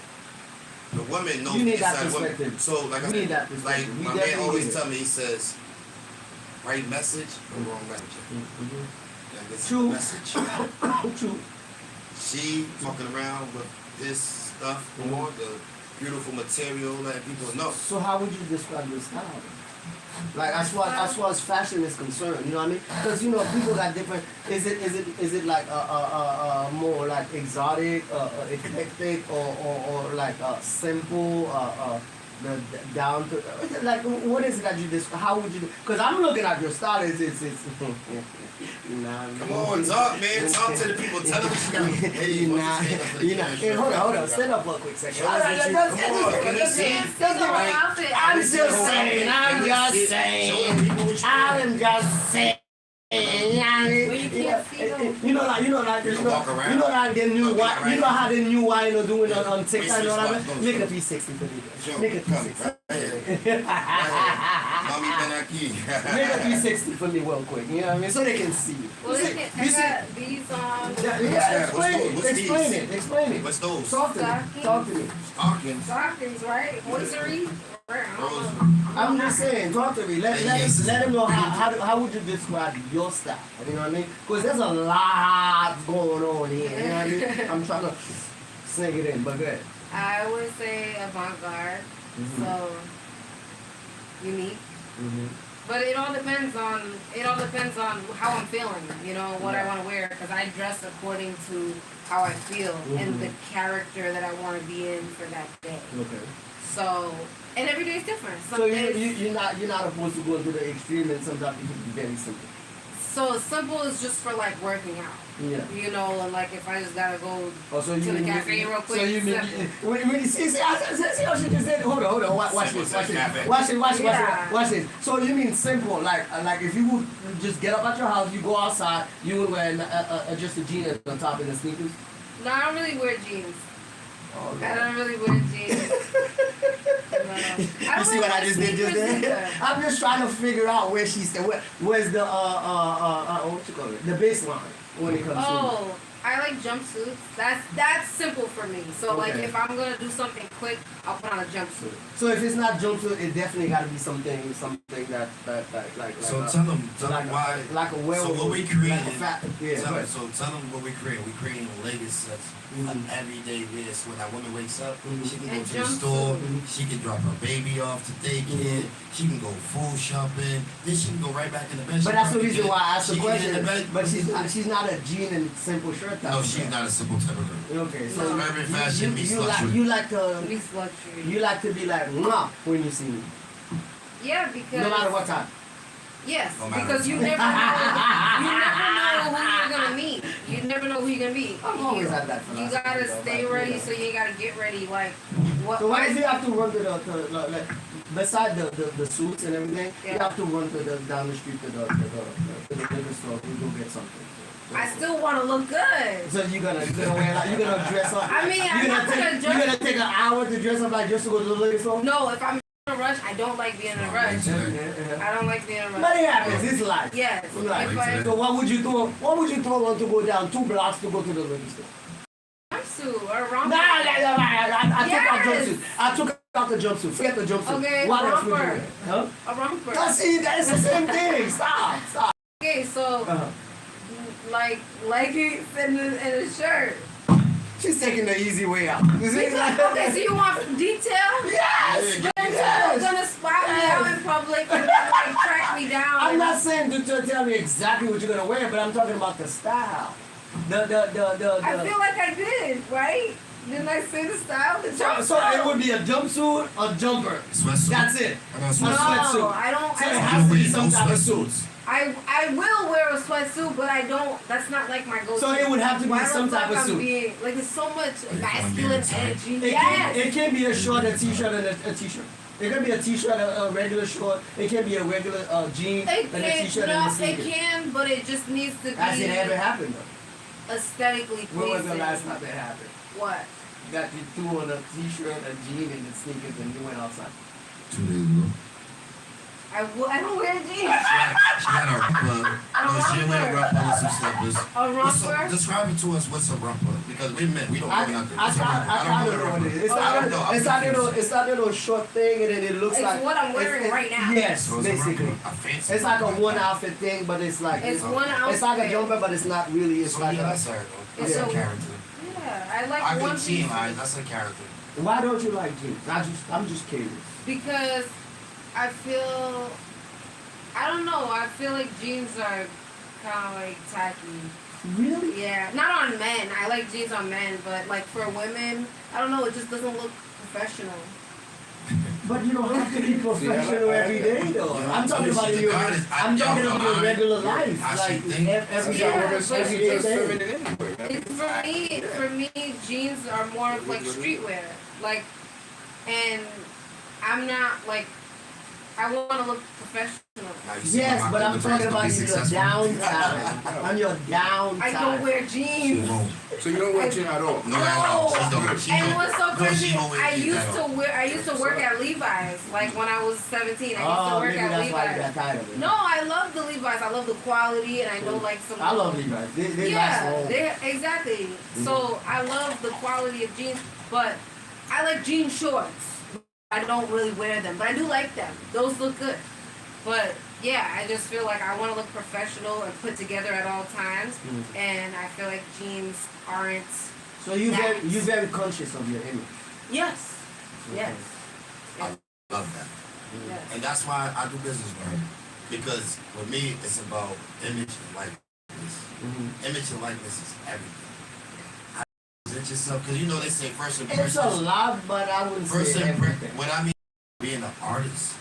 Speaker 2: The woman knows the inside of a woman. So, like I said, like my man always tell me, he says, right message or wrong message. And this is the message.
Speaker 1: True.
Speaker 2: She walking around with this stuff on, the beautiful material, letting people know.
Speaker 1: So how would you describe your style? Like as far as fashion is concerned, you know what I mean? Because you know people got different. Is it like more like exotic, eclectic, or like simple, the down to like what is it that you describe? How would you? Because I'm looking at your style. It's
Speaker 2: Come on, talk, man. Talk to the people. Tell them what you got.
Speaker 1: Hey, hold on. Stand up for a quick second. I'm just saying. You know, like the new wine. You know how the new wine are doing on TikTok. You know what I mean? Make a P60 for me. Make a P60. Make a P60 for me real quick. You know what I mean? So they can see.
Speaker 3: Well, I got these on.
Speaker 1: Explain it.
Speaker 2: What's those?
Speaker 1: Talk to me.
Speaker 2: Stockings.
Speaker 3: Stockings, right? Rosary.
Speaker 2: Rosary.
Speaker 1: I'm just saying, talk to me. Let him know how would you describe your style. You know what I mean? Because there's a lot going on here. You know what I mean? I'm trying to snake it in, but good.
Speaker 3: I would say avant-garde, so unique. But it all depends on how I'm feeling. You know what I want to wear, because I dress according to how I feel and the character that I want to be in for that day.
Speaker 1: Okay.
Speaker 3: So, and every day is different.
Speaker 1: So you're not opposed to going to the extreme, and sometimes it can be very simple.
Speaker 3: So simple is just for like working out.
Speaker 1: Yeah.
Speaker 3: You know, and like if I just gotta go
Speaker 1: to
Speaker 3: the cafe real quick.
Speaker 1: So you mean when you see how she just said, hold on, watch this. So you mean simple, like if you would just get up at your house, you go outside, you would wear just a jeans on top and the sneakers?
Speaker 3: No, I don't really wear jeans.
Speaker 1: Oh,
Speaker 3: I don't really wear jeans.
Speaker 1: You see what I just did just there? I'm just trying to figure out where she's where's the what you call it? The baseline when it comes to
Speaker 3: I like jumpsuits. That's simple for me. So like if I'm gonna do something quick, I'll put on a jumpsuit.
Speaker 1: So if it's not jumpsuit, it definitely gotta be something that like
Speaker 2: so tell them why
Speaker 1: like a werewolf.
Speaker 2: So what we created,
Speaker 1: so
Speaker 2: tell them what we created. We created Ladyy sets of everyday wear. So when that woman wakes up, she can go to the store, she can drop her baby off to daycare, she can go food shopping, then she can go right back in the bed.
Speaker 1: But that's the reason why I asked the question. But she's not a jean and simple shirt.
Speaker 2: No, she's not a simple type of girl.
Speaker 1: Okay, so
Speaker 2: urban fashion meets luxury.
Speaker 1: You like to
Speaker 3: meets luxury.
Speaker 1: You like to be like mwah when you see me.
Speaker 3: Yeah, because
Speaker 1: no matter what time.
Speaker 3: Yes,
Speaker 2: no matter
Speaker 3: because you never know who you're gonna meet. You never know who you're gonna meet.
Speaker 1: I've always had that philosophy.
Speaker 3: You gotta stay ready, so you ain't gotta get ready. Like what?
Speaker 1: So why do you have to run to the beside the suits and everything? You have to run down the street to the liquor store to go get something.
Speaker 3: I still want to look good.
Speaker 1: So you're gonna wear like, you're gonna dress up.
Speaker 3: I mean,
Speaker 1: you're gonna take an hour to dress up like just to go to the liquor store?
Speaker 3: No, if I'm in a rush, I don't like being in a rush. I don't like being in a rush.
Speaker 1: But it happens. It's life.
Speaker 3: Yes.
Speaker 1: So what would you throw? What would you throw on to go down 2 blocks to go to the liquor store?
Speaker 3: Jumpsuit or romper.
Speaker 1: I took out the jumpsuit. Forget the jumpsuit.
Speaker 3: Okay.
Speaker 1: What else
Speaker 3: romper.
Speaker 1: would you wear? Huh?
Speaker 3: A romper.
Speaker 1: No, see, that's the same thing. Stop.
Speaker 3: Okay, so like leggings and a shirt.
Speaker 1: She's taking the easy way out.
Speaker 3: Okay, so you want detail?
Speaker 1: Yes.
Speaker 3: You're gonna spot me out in public and like track me down.
Speaker 1: I'm not saying to tell me exactly what you're gonna wear, but I'm talking about the style.
Speaker 3: I feel like I did, right? Didn't I say the style?
Speaker 1: So it would be a jumpsuit, a jumper.
Speaker 2: Sweatsuit.
Speaker 1: That's it.
Speaker 2: I got a
Speaker 3: No,
Speaker 2: sweatsuit.
Speaker 3: I don't.
Speaker 1: So it has to be some type of suit.
Speaker 3: I will wear a sweatsuit, but I don't. That's not like my go-to.
Speaker 1: So it would have to be some type of suit.
Speaker 3: Like there's so much masculine energy.
Speaker 1: It can be a short, a t-shirt, and a t-shirt. It can be a t-shirt, a regular short. It can be a regular jean and a t-shirt and a sneaker.
Speaker 3: It can, but it just needs to be.
Speaker 1: Has it ever happened though?
Speaker 3: Aesthetically pleasing.
Speaker 1: When was the last time that happened?
Speaker 3: What?
Speaker 1: That you threw on a t-shirt, a jean, and the sneakers, and you went outside.
Speaker 4: 2 days ago.
Speaker 3: I don't wear jeans.
Speaker 2: She had a romper. She went romper with some slippers.
Speaker 3: A romper?
Speaker 2: Describe it to us. What's a romper? Because we don't know nothing.
Speaker 1: I don't know what it is. It's not a little short thing, and then it looks like.
Speaker 3: It's what I'm wearing right now.
Speaker 1: Yes,
Speaker 2: So
Speaker 1: basically. It's like a one outfit thing, but it's like.
Speaker 3: It's one outfit.
Speaker 1: It's like a jumper, but it's not really. It's like
Speaker 2: that's her. That's a character.
Speaker 3: Yeah, I like
Speaker 2: I
Speaker 3: one
Speaker 2: think jean
Speaker 3: piece.
Speaker 2: line. That's a character.
Speaker 1: Why don't you like jeans? I'm just curious.
Speaker 3: Because I don't know, I feel like jeans are kind of like tacky.
Speaker 1: Really?
Speaker 3: Yeah, not on men. I like jeans on men, but like for women, I don't know, it just doesn't look professional.
Speaker 1: But you don't have to be professional every day, though. I'm talking about your. I'm talking about your regular life, like every day thing.
Speaker 3: For me, jeans are more of like streetwear, like, and I'm not like. I want to look professional.
Speaker 1: Yes, but I'm talking about your downtime. On your downtime.
Speaker 3: I don't wear jeans.
Speaker 5: So you don't wear jeans at all?
Speaker 2: No, at all.
Speaker 3: And what's so crazy? I used to work at Levi's. Like when I was 17, I used to work at Levi's.
Speaker 1: Why you got tired of it.
Speaker 3: No, I love the Levi's. I love the quality, and I know like some.
Speaker 1: I love Levi's. They last long.
Speaker 3: Exactly. So I love the quality of jeans, but I like jean shorts. I don't really wear them, but I do like them. Those look good. But yeah, I just feel like I want to look professional and put together at all times, and I feel like jeans aren't.
Speaker 1: So you very conscious of your image.
Speaker 3: Yes. Yes.
Speaker 2: I love that.
Speaker 3: Yes.
Speaker 2: And that's why I do business with her. Because with me, it's about image and likeness. Image and likeness is everything. Present yourself, because you know they say first impression.
Speaker 1: It's a lot, but I wouldn't say everything.
Speaker 2: What I mean, being an artist.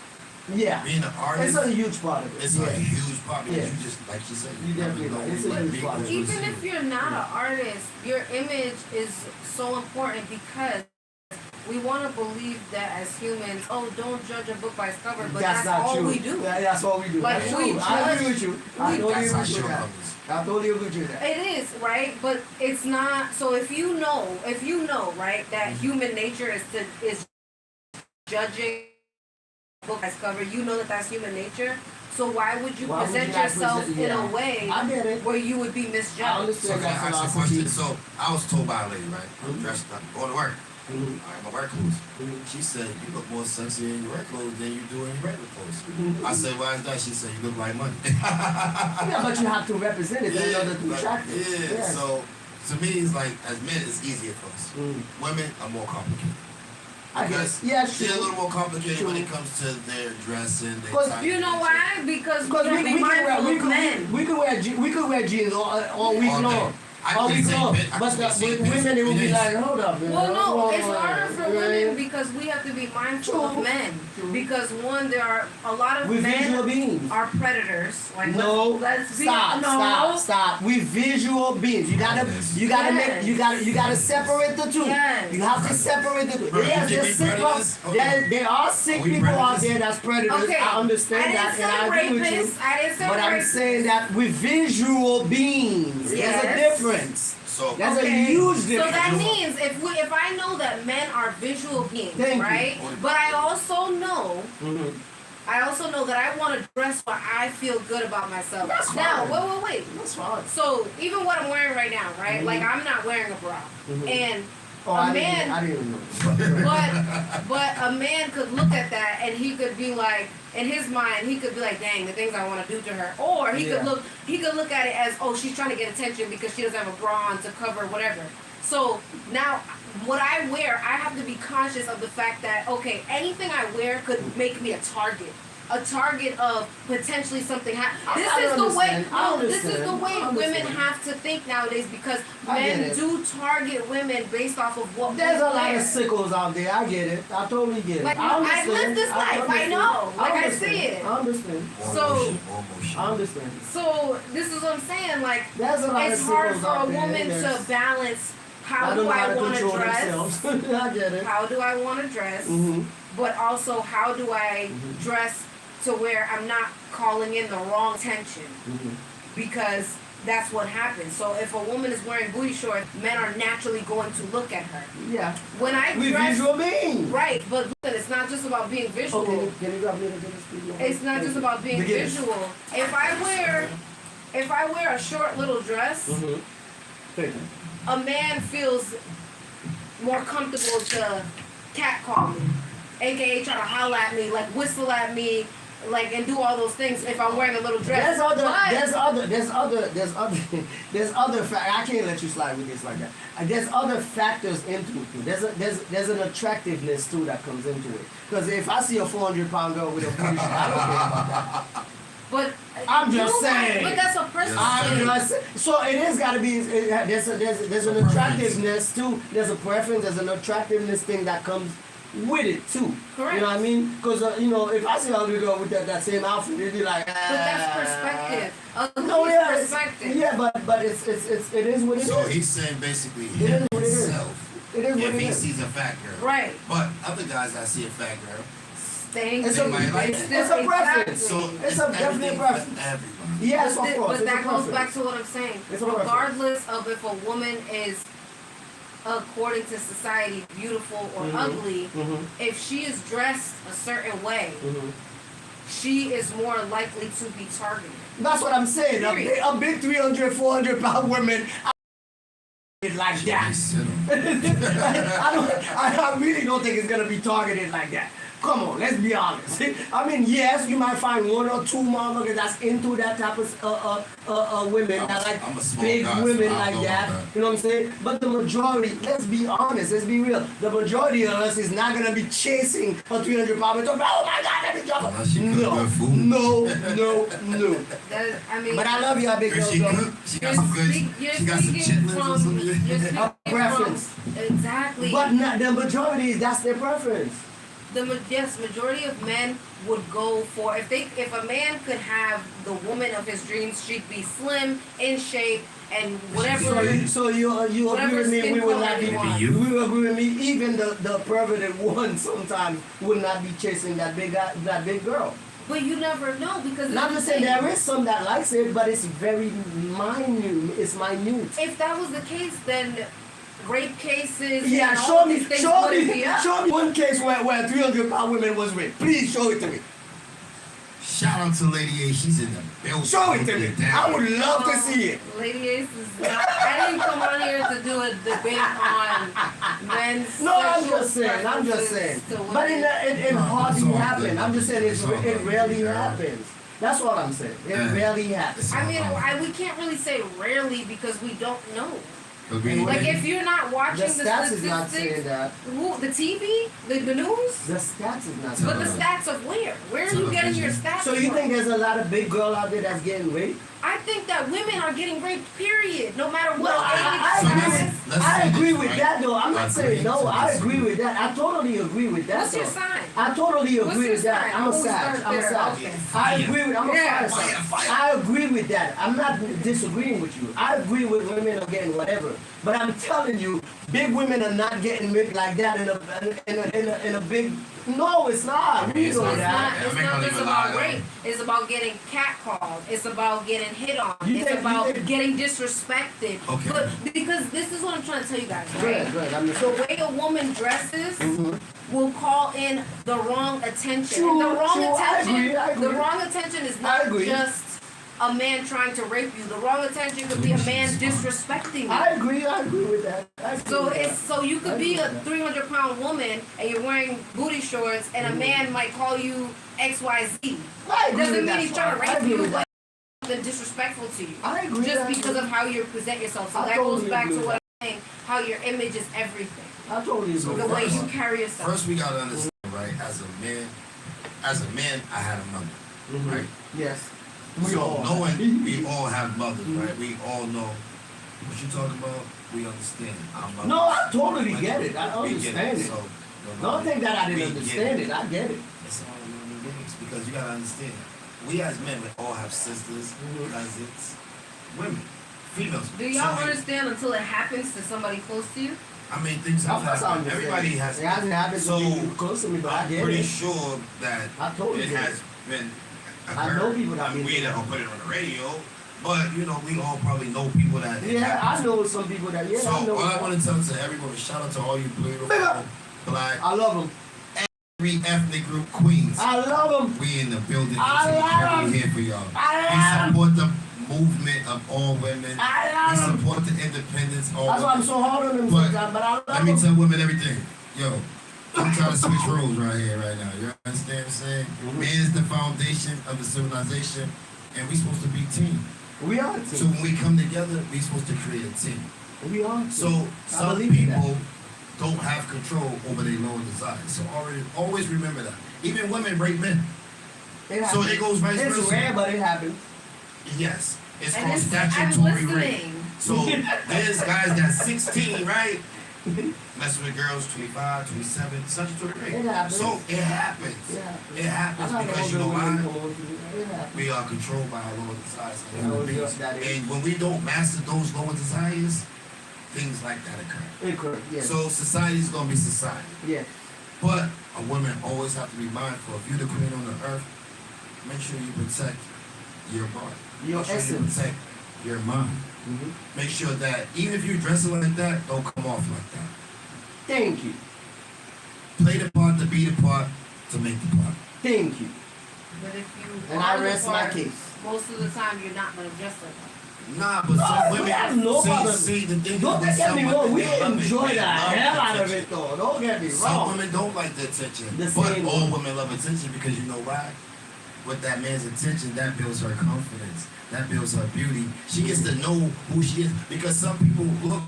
Speaker 1: Yeah.
Speaker 2: Being an artist.
Speaker 1: It's a huge part of it.
Speaker 2: It's a huge part because you just, like she said,
Speaker 1: you definitely know. It's a huge part of it.
Speaker 3: Even if you're not an artist, your image is so important because we want to believe that as humans, don't judge a book by its cover, but that's all
Speaker 1: true.
Speaker 3: we do.
Speaker 1: That's all we do.
Speaker 3: Like
Speaker 1: that's
Speaker 3: we
Speaker 1: true. I agree with you. I totally agree with that. I totally agree with that.
Speaker 3: It is, right? But it's not. So if you know, right, that human nature is judging a book by its cover, you know that that's human nature. So why would you present yourself in a way where you would be misjudged?
Speaker 1: I understand that
Speaker 2: philosophy.
Speaker 1: philosophy.
Speaker 2: Question. So I was told by a lady, right? I'm dressed up, going to work. I have my work clothes. She said, you look more sexy in your work clothes than you do in your regular clothes. I said, why is that? She said, you look like money.
Speaker 1: Yeah, but you have to represent it in order to attract it.
Speaker 2: Yeah, so to me, it's like, as men, it's easier for us. Women are more complicated.
Speaker 1: I guess. Yeah,
Speaker 2: they're a little more complicated when it comes to their dressing.
Speaker 3: Because you know why? Because we can be mindful of men.
Speaker 1: We could wear jeans all week long. All week long. But with women, it would be like, hold up.
Speaker 3: Well, no, it's harder for women because we have to be mindful of men. Because one, there are a lot of men are predators. Like,
Speaker 1: stop. We visual beings. You gotta separate the two.
Speaker 3: Yes.
Speaker 1: You have to separate the two. There are sick people out there that's predators.
Speaker 3: Okay.
Speaker 1: I understand that, and I agree with you. But I'm saying that we're visual beings.
Speaker 3: Yes.
Speaker 1: There's a difference.
Speaker 2: So
Speaker 1: that's a huge difference.
Speaker 3: So that means if I know that men are visual beings, right? But I also know that I want to dress where I feel good about myself.
Speaker 1: That's
Speaker 3: now,
Speaker 1: fine.
Speaker 3: wait.
Speaker 1: That's fine.
Speaker 3: So even what I'm wearing right now, right? Like I'm not wearing a bra, and
Speaker 1: I didn't even know.
Speaker 3: but a man could look at that and he could be like, in his mind, he could be like, dang, the things I want to do to her. Or he could look at it as, oh, she's trying to get attention because she doesn't have a bra on to cover whatever. So now what I wear, I have to be conscious of the fact that, okay, anything I wear could make me a target of potentially something. This is the way women have to think nowadays because men do target women based off of what
Speaker 1: there's a lot of sickos out there. I get it. I totally get it.
Speaker 3: Like, I live this life. I know. Like I see it.
Speaker 1: I understand. I understand.
Speaker 3: So this is what I'm saying. Like
Speaker 1: it's
Speaker 3: hard for a woman to balance. How do I want to dress?
Speaker 1: I get it.
Speaker 3: How do I want to dress? But also, how do I dress to where I'm not calling in the wrong attention? Because that's what happens. So if a woman is wearing booty shorts, men are naturally going to look at her.
Speaker 1: Yeah.
Speaker 3: When I
Speaker 1: we
Speaker 3: dress,
Speaker 1: visual beings.
Speaker 3: Right, but listen, it's not just about being visual. It's not just about being visual. If I wear a short little dress, a man feels more comfortable to catcall me, aka try to holler at me, like whistle at me, like, and do all those things if I'm wearing a little dress. There's other I can't let you slide with this like that. There's other factors into it too. There's an attractiveness too that comes into it. Because if I see a 400-pound girl with a booty short, I don't care about that. But
Speaker 1: I'm just saying.
Speaker 3: But that's a personal thing.
Speaker 1: So it is got to be. There's an attractiveness too. There's a preference. There's an attractiveness thing that comes with it too.
Speaker 3: Correct.
Speaker 1: You know what I mean? Because if I see a little girl with that same outfit, it'd be like. But
Speaker 3: that's perspective. Perspective.
Speaker 1: Yeah, but it is what it is.
Speaker 2: So he's saying basically himself.
Speaker 1: It is what it is.
Speaker 2: If he sees a fat girl.
Speaker 3: Right.
Speaker 2: But other guys that see a fat girl.
Speaker 1: It's a preference.
Speaker 2: So
Speaker 1: it's a definite preference. Yes, of course.
Speaker 3: But that goes back to what I'm saying. Regardless of if a woman is, according to society, beautiful or ugly, if she is dressed a certain way, she is more likely to be targeted.
Speaker 1: That's what I'm saying. A big 300, 400-pound woman. like that. I really don't think it's gonna be targeted like that. Come on, let's be honest. I mean, yes, you might find one or two motherfuckers that's into that type of women, that like big women like that. You know what I'm saying? But the majority, let's be honest, let's be real. The majority of us is not gonna be chasing a 300-pound man. Oh my God, let me jump. No.
Speaker 3: I mean,
Speaker 1: But I love you, big girl.
Speaker 2: She got some good. She got some chitlins or something.
Speaker 1: Preference.
Speaker 3: Exactly.
Speaker 1: But not, the majority, that's their preference.
Speaker 3: Majority of men would go for if a man could have the woman of his dreams, she'd be slim, in shape, and whatever.
Speaker 1: So you agree with me? We will not be. You will agree with me? Even the perverted one sometimes would not be chasing that big girl.
Speaker 3: But you never know because.
Speaker 1: Not to say there is some that likes it, but it's very minute. It's minute.
Speaker 3: If that was the case, then rape cases.
Speaker 1: Yeah,
Speaker 3: and
Speaker 1: show
Speaker 3: all
Speaker 1: me
Speaker 3: these things wouldn't be up.
Speaker 1: one case where 300-pound woman was raped. Please show it to me.
Speaker 2: Shout out to Ladyy. She's in the building.
Speaker 1: Show it to me. I would love to see it.
Speaker 3: Lady Ace is not. I didn't come on here to do a debate on men's.
Speaker 1: No, I'm just saying. But it hardly happens. I'm just saying it rarely happens. That's what I'm saying. It rarely happens.
Speaker 3: I mean, we can't really say rarely because we don't know.
Speaker 2: Agreed.
Speaker 3: Like if you're not watching
Speaker 1: The stats is not saying that.
Speaker 3: the TV, the news.
Speaker 1: The stats is not saying
Speaker 3: But the
Speaker 1: that.
Speaker 3: stats of where? Where are you getting your stats
Speaker 1: So you
Speaker 3: from?
Speaker 1: think there's a lot of big girl out there that's getting raped?
Speaker 3: I think that women are getting raped, period. No matter what
Speaker 1: Well, I agree with that though. I'm not saying no. I agree with that. I totally agree with that.
Speaker 3: What's your sign?
Speaker 1: I totally agree
Speaker 3: What's your
Speaker 1: with that.
Speaker 3: sign?
Speaker 1: I'm a
Speaker 3: Always
Speaker 1: Sag.
Speaker 3: start
Speaker 1: I'm a
Speaker 3: there.
Speaker 1: Sag.
Speaker 3: Okay.
Speaker 1: I agree with. I'm a
Speaker 3: Yeah.
Speaker 1: fire. I agree with that. I'm not disagreeing with you. I agree with women are getting whatever. But I'm telling you, big women are not getting raped like that in a big. No, it's not. We know that.
Speaker 3: It's not just about rape. It's about getting catcalled. It's about getting hit on. It's about getting disrespected.
Speaker 2: Okay.
Speaker 3: But because this is what I'm trying to tell you guys, right?
Speaker 1: Good.
Speaker 3: The way a woman dresses will call in the wrong attention.
Speaker 1: True,
Speaker 3: And the wrong
Speaker 1: true.
Speaker 3: attention.
Speaker 1: I agree.
Speaker 3: The wrong attention is
Speaker 1: I
Speaker 3: not
Speaker 1: agree.
Speaker 3: just a man trying to rape you. The wrong attention could be a man disrespecting you.
Speaker 1: I agree with that.
Speaker 3: So you could be a 300-pound woman and you're wearing booty shorts and a man might call you XYZ.
Speaker 1: I agree
Speaker 3: Doesn't
Speaker 1: with
Speaker 3: mean
Speaker 1: that
Speaker 3: he's trying to
Speaker 1: part. I
Speaker 3: rape
Speaker 1: agree
Speaker 3: you,
Speaker 1: with
Speaker 3: but something disrespectful to you.
Speaker 1: I agree.
Speaker 3: Just because of how you present yourself. So
Speaker 1: I
Speaker 3: that
Speaker 1: totally
Speaker 3: goes back
Speaker 1: agree
Speaker 3: to
Speaker 1: with
Speaker 3: what I'm saying, how your image is everything.
Speaker 1: I totally agree.
Speaker 3: The way you carry yourself.
Speaker 2: First, we gotta understand, right? As a man, I had a mother, right?
Speaker 1: Yes.
Speaker 2: Knowing we all have mothers, right? We all know what you talking about. We understand our mothers.
Speaker 1: No, I totally get it. I
Speaker 2: We
Speaker 1: understand
Speaker 2: get
Speaker 1: it.
Speaker 2: So,
Speaker 1: Don't think that I
Speaker 2: we
Speaker 1: didn't
Speaker 2: get
Speaker 1: understand it. I get it.
Speaker 2: It's all in the mix because you gotta understand. We as men, we all have sisters, cousins, women, females.
Speaker 3: Do y'all understand until it happens to somebody close to you?
Speaker 2: I mean, things have happened. Everybody has.
Speaker 1: It hasn't happened to me close to me, but I
Speaker 2: I'm
Speaker 1: get
Speaker 2: pretty
Speaker 1: it.
Speaker 2: sure that
Speaker 1: I totally
Speaker 2: it
Speaker 1: get
Speaker 2: has been.
Speaker 1: I know people that
Speaker 2: I mean,
Speaker 1: been
Speaker 2: we
Speaker 1: there.
Speaker 2: never put it on the radio, but you know, we all probably know people that. it
Speaker 1: Yeah, I
Speaker 2: happens.
Speaker 1: know some people that. Yeah,
Speaker 2: So
Speaker 1: I know.
Speaker 2: all I want to tell to everyone is shout out to all you beautiful black,
Speaker 1: I love them.
Speaker 2: every ethnic group queens.
Speaker 1: I love them.
Speaker 2: We in the building.
Speaker 1: I love
Speaker 2: We here for y'all.
Speaker 1: I
Speaker 2: We support the movement of all women.
Speaker 1: I
Speaker 2: We
Speaker 1: love them.
Speaker 2: support the independence. All
Speaker 1: That's why I'm
Speaker 2: women.
Speaker 1: so hard on them
Speaker 2: But
Speaker 1: sometimes. But I love
Speaker 2: Let me
Speaker 1: them.
Speaker 2: tell women everything. Yo, I'm trying to switch roles right here, right now. You understand what I'm saying? Man is the foundation of the civilization, and we supposed to be team.
Speaker 1: We are
Speaker 2: So
Speaker 1: too.
Speaker 2: when we come together, we supposed to create a team.
Speaker 1: We are too.
Speaker 2: So some
Speaker 1: believe in
Speaker 2: people don't have control over their lower desires. So always remember that. Even women rape men.
Speaker 1: It
Speaker 2: So
Speaker 1: happens.
Speaker 2: it goes vice
Speaker 1: It's
Speaker 2: versa.
Speaker 1: rare, but it happens.
Speaker 2: Yes, it's
Speaker 3: And
Speaker 2: called
Speaker 3: I'm
Speaker 2: statutory rape.
Speaker 3: listening.
Speaker 2: So there's guys that's 16, right? Messing with girls 25, 27, statutory rape.
Speaker 1: It happens.
Speaker 2: So it happens.
Speaker 1: Yeah.
Speaker 2: It happens
Speaker 1: I'm not
Speaker 2: because you
Speaker 1: gonna
Speaker 2: know
Speaker 1: go
Speaker 2: why?
Speaker 1: It happens.
Speaker 2: We are controlled by our lower desires.
Speaker 1: Yeah,
Speaker 2: human
Speaker 1: well,
Speaker 2: beings.
Speaker 1: that is.
Speaker 2: And when we don't master those lower desires, things like that occur.
Speaker 1: It could, yes.
Speaker 2: So society is gonna be society.
Speaker 1: Yeah.
Speaker 2: But a woman always have to be mindful. If you're the queen on the earth, make sure you protect your body.
Speaker 1: Your
Speaker 2: Make sure you
Speaker 1: essence.
Speaker 2: protect your mind. Make sure that even if you dress it like that, don't come off like that.
Speaker 1: Thank you.
Speaker 2: Play the part to be the part to make the part.
Speaker 1: Thank you.
Speaker 3: But if you
Speaker 1: And
Speaker 3: are
Speaker 1: I
Speaker 3: the
Speaker 1: rest my
Speaker 3: part,
Speaker 1: case.
Speaker 3: most of the time you're not gonna dress like that.
Speaker 2: Nah, but some women
Speaker 1: have no problem.
Speaker 2: see the thing.
Speaker 1: Don't
Speaker 2: is,
Speaker 1: get
Speaker 2: some
Speaker 1: me
Speaker 2: women,
Speaker 1: wrong. We
Speaker 2: they love it.
Speaker 1: enjoy
Speaker 2: They
Speaker 1: the
Speaker 2: love
Speaker 1: hell out of
Speaker 2: attention.
Speaker 1: it, though. Don't get me
Speaker 2: Some
Speaker 1: wrong.
Speaker 2: women don't like the attention,
Speaker 1: The
Speaker 2: but
Speaker 1: same
Speaker 2: all
Speaker 1: way.
Speaker 2: women love attention because you know why? With that man's attention, that builds her confidence. That builds her beauty. She gets to know who she is because some people look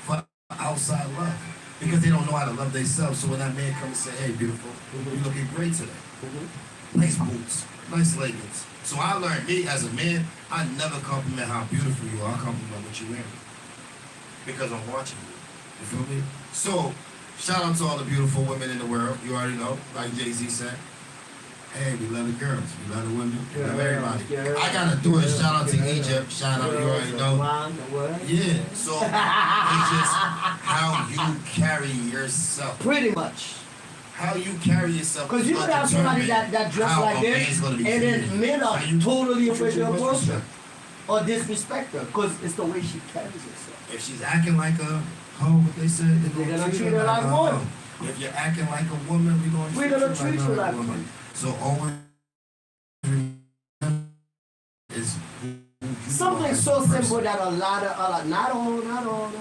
Speaker 2: for outside love because they don't know how to love themselves. So when that man comes and say, "Hey, beautiful, you looking great today. Nice boots, nice leggings." So I learned, me as a man, I never compliment how beautiful you are. I compliment what you're wearing because I'm watching you. You feel me? So shout out to all the beautiful women in the world. You already know, like Jay-Z said. Hey, we love the girls, we love the women, we love everybody. I gotta do a shout out to Egypt. Shout out, you already know. Yeah. So it's just how you carry yourself.
Speaker 1: Pretty much.
Speaker 2: How you carry yourself.
Speaker 1: Because you could have somebody that dress like this, and then men are totally afraid to approach her or disrespect her because it's the way she carries herself.
Speaker 2: If she's acting like a hoe, what they said,
Speaker 1: They're gonna treat her like one.
Speaker 2: If you're acting like a woman, we're gonna treat you like a woman. So always is
Speaker 1: something so simple that a lot of not all.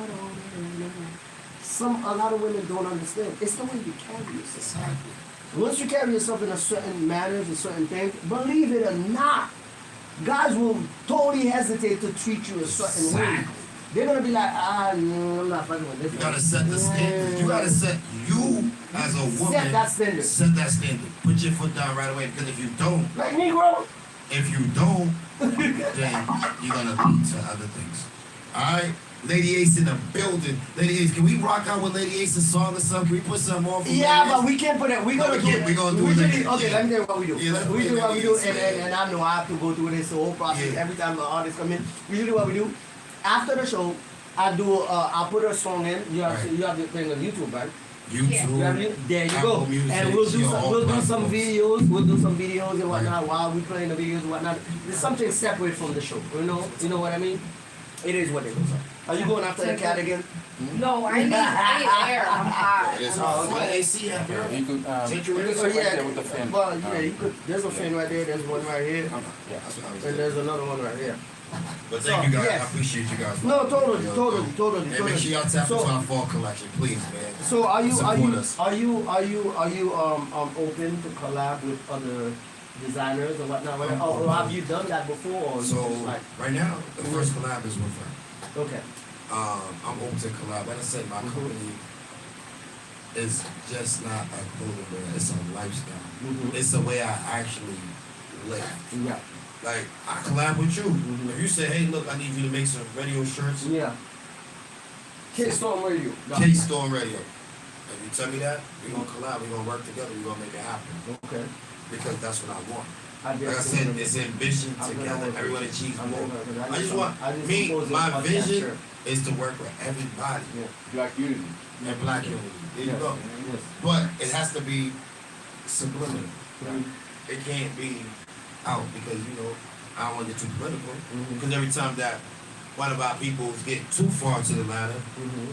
Speaker 1: A lot of women don't understand. It's the way you carry yourself.
Speaker 2: Exactly.
Speaker 1: Once you carry yourself in a certain manner, a certain thing, believe it or not, guys will totally hesitate to treat you a certain way. They're gonna be like, no, I'm not fucking with this.
Speaker 2: You gotta set the standard. You gotta set you as a woman.
Speaker 1: Set that standard.
Speaker 2: Set that standard. Put your foot down right away because if you don't,
Speaker 1: Like Negro.
Speaker 2: then you're gonna lead to other things. Alright? Lady Acee in the building. Lady Acee, can we rock out with Lady Ace's song or something? Can we put something on for
Speaker 1: Yeah,
Speaker 2: Lady
Speaker 1: but
Speaker 2: Acee?
Speaker 1: we can't put it. We're gonna do it.
Speaker 2: We're gonna do it
Speaker 1: Usually,
Speaker 2: later.
Speaker 1: okay, let me tell you what we do.
Speaker 2: Yeah, let's
Speaker 1: We
Speaker 2: play
Speaker 1: do what we
Speaker 2: Lady
Speaker 1: do,
Speaker 2: Acee,
Speaker 1: and I know I have to go through this whole process
Speaker 2: Yeah.
Speaker 1: every time the artists come in. Usually, what we do after the show, I'll put a song in. You have
Speaker 2: Right.
Speaker 1: you have the thing on YouTube, right?
Speaker 2: YouTube.
Speaker 1: You have it? There you
Speaker 2: Apple
Speaker 1: go.
Speaker 2: Music,
Speaker 1: And we'll do
Speaker 2: your
Speaker 1: some
Speaker 2: whole
Speaker 1: we'll do some
Speaker 2: platforms.
Speaker 1: videos. We'll do some videos and whatnot
Speaker 2: Right.
Speaker 1: while we playing the videos and whatnot. There's something separate from the show. You know what I mean? It is what it is. Are you going after the cat again?
Speaker 3: No, I need air. I'm hot.
Speaker 2: It is.
Speaker 1: Oh, okay.
Speaker 2: What AC at, bro?
Speaker 5: You could,
Speaker 2: Take your
Speaker 5: you could
Speaker 2: risk.
Speaker 5: sit right there with the fin.
Speaker 1: Well, yeah, you could. There's a fin right there. There's one right here,
Speaker 5: Yeah.
Speaker 2: That's what I was
Speaker 1: and
Speaker 2: saying.
Speaker 1: there's another one right here.
Speaker 2: But thank you guys.
Speaker 1: yes.
Speaker 2: I appreciate you guys.
Speaker 1: No, totally.
Speaker 2: And make sure y'all tap into our fall collection, please, man.
Speaker 1: So are you
Speaker 2: Support us.
Speaker 1: open to collab with other designers or whatnot? Or have you done that before? Or
Speaker 2: So
Speaker 1: you just like
Speaker 2: right now, the first collab is with her.
Speaker 1: okay?
Speaker 2: I'm open to collab. Like I said, my company is just not a clothing brand. It's a lifestyle.
Speaker 1: Mhm.
Speaker 2: It's the way I actually live.
Speaker 1: Yeah.
Speaker 2: Like I collab with you.
Speaker 1: Mhm.
Speaker 2: If you say, hey, look, I need you to make some radio shirts,
Speaker 1: Yeah. K-Storm Radio.
Speaker 2: K-Storm Radio. If you tell me that, we're gonna collab. We're gonna work together. We're gonna make it happen
Speaker 1: Okay.
Speaker 2: because that's what I want.
Speaker 1: I
Speaker 2: Like I said, it's ambition together. Everyone achieves more. I just want my vision is to work with everybody
Speaker 1: Yeah.
Speaker 5: Black unity.
Speaker 2: in Black unity. There you
Speaker 1: Yes.
Speaker 2: go.
Speaker 1: Yes.
Speaker 2: But it has to be subliminal.
Speaker 1: Mhm.
Speaker 2: It can't be out because I don't want to get too political.
Speaker 1: Mhm.
Speaker 2: Because every time that one of our people is getting too far to the ladder,
Speaker 1: Mhm.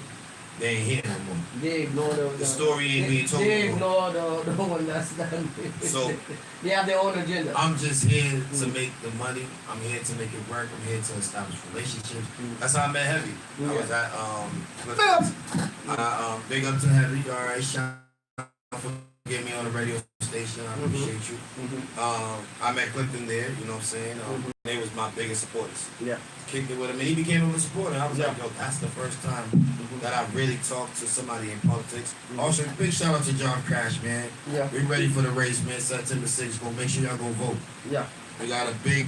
Speaker 2: they ain't here no more.
Speaker 1: They ignore
Speaker 2: The story ain't being told.
Speaker 1: They
Speaker 2: no more.
Speaker 1: ignore the one that's done.
Speaker 2: So
Speaker 1: they have their own agenda.
Speaker 2: I'm just here to make the money. I'm here to make it work. I'm here to establish relationships. That's how I met Heavy. I was at big up to Heavy. All right, shout out for getting me on the radio station. I appreciate you. I met Clifton there. You know what I'm saying? They was my biggest supporters.
Speaker 1: Yeah.
Speaker 2: Kicked it with him, and he became a supporter. I was like, yo, that's the first time that I really talked to somebody in politics. Also, big shout out to John Crash, man.
Speaker 1: Yeah.
Speaker 2: We ready for the race, man. September 6th. Go make sure y'all go vote.
Speaker 1: Yeah.
Speaker 2: We got a big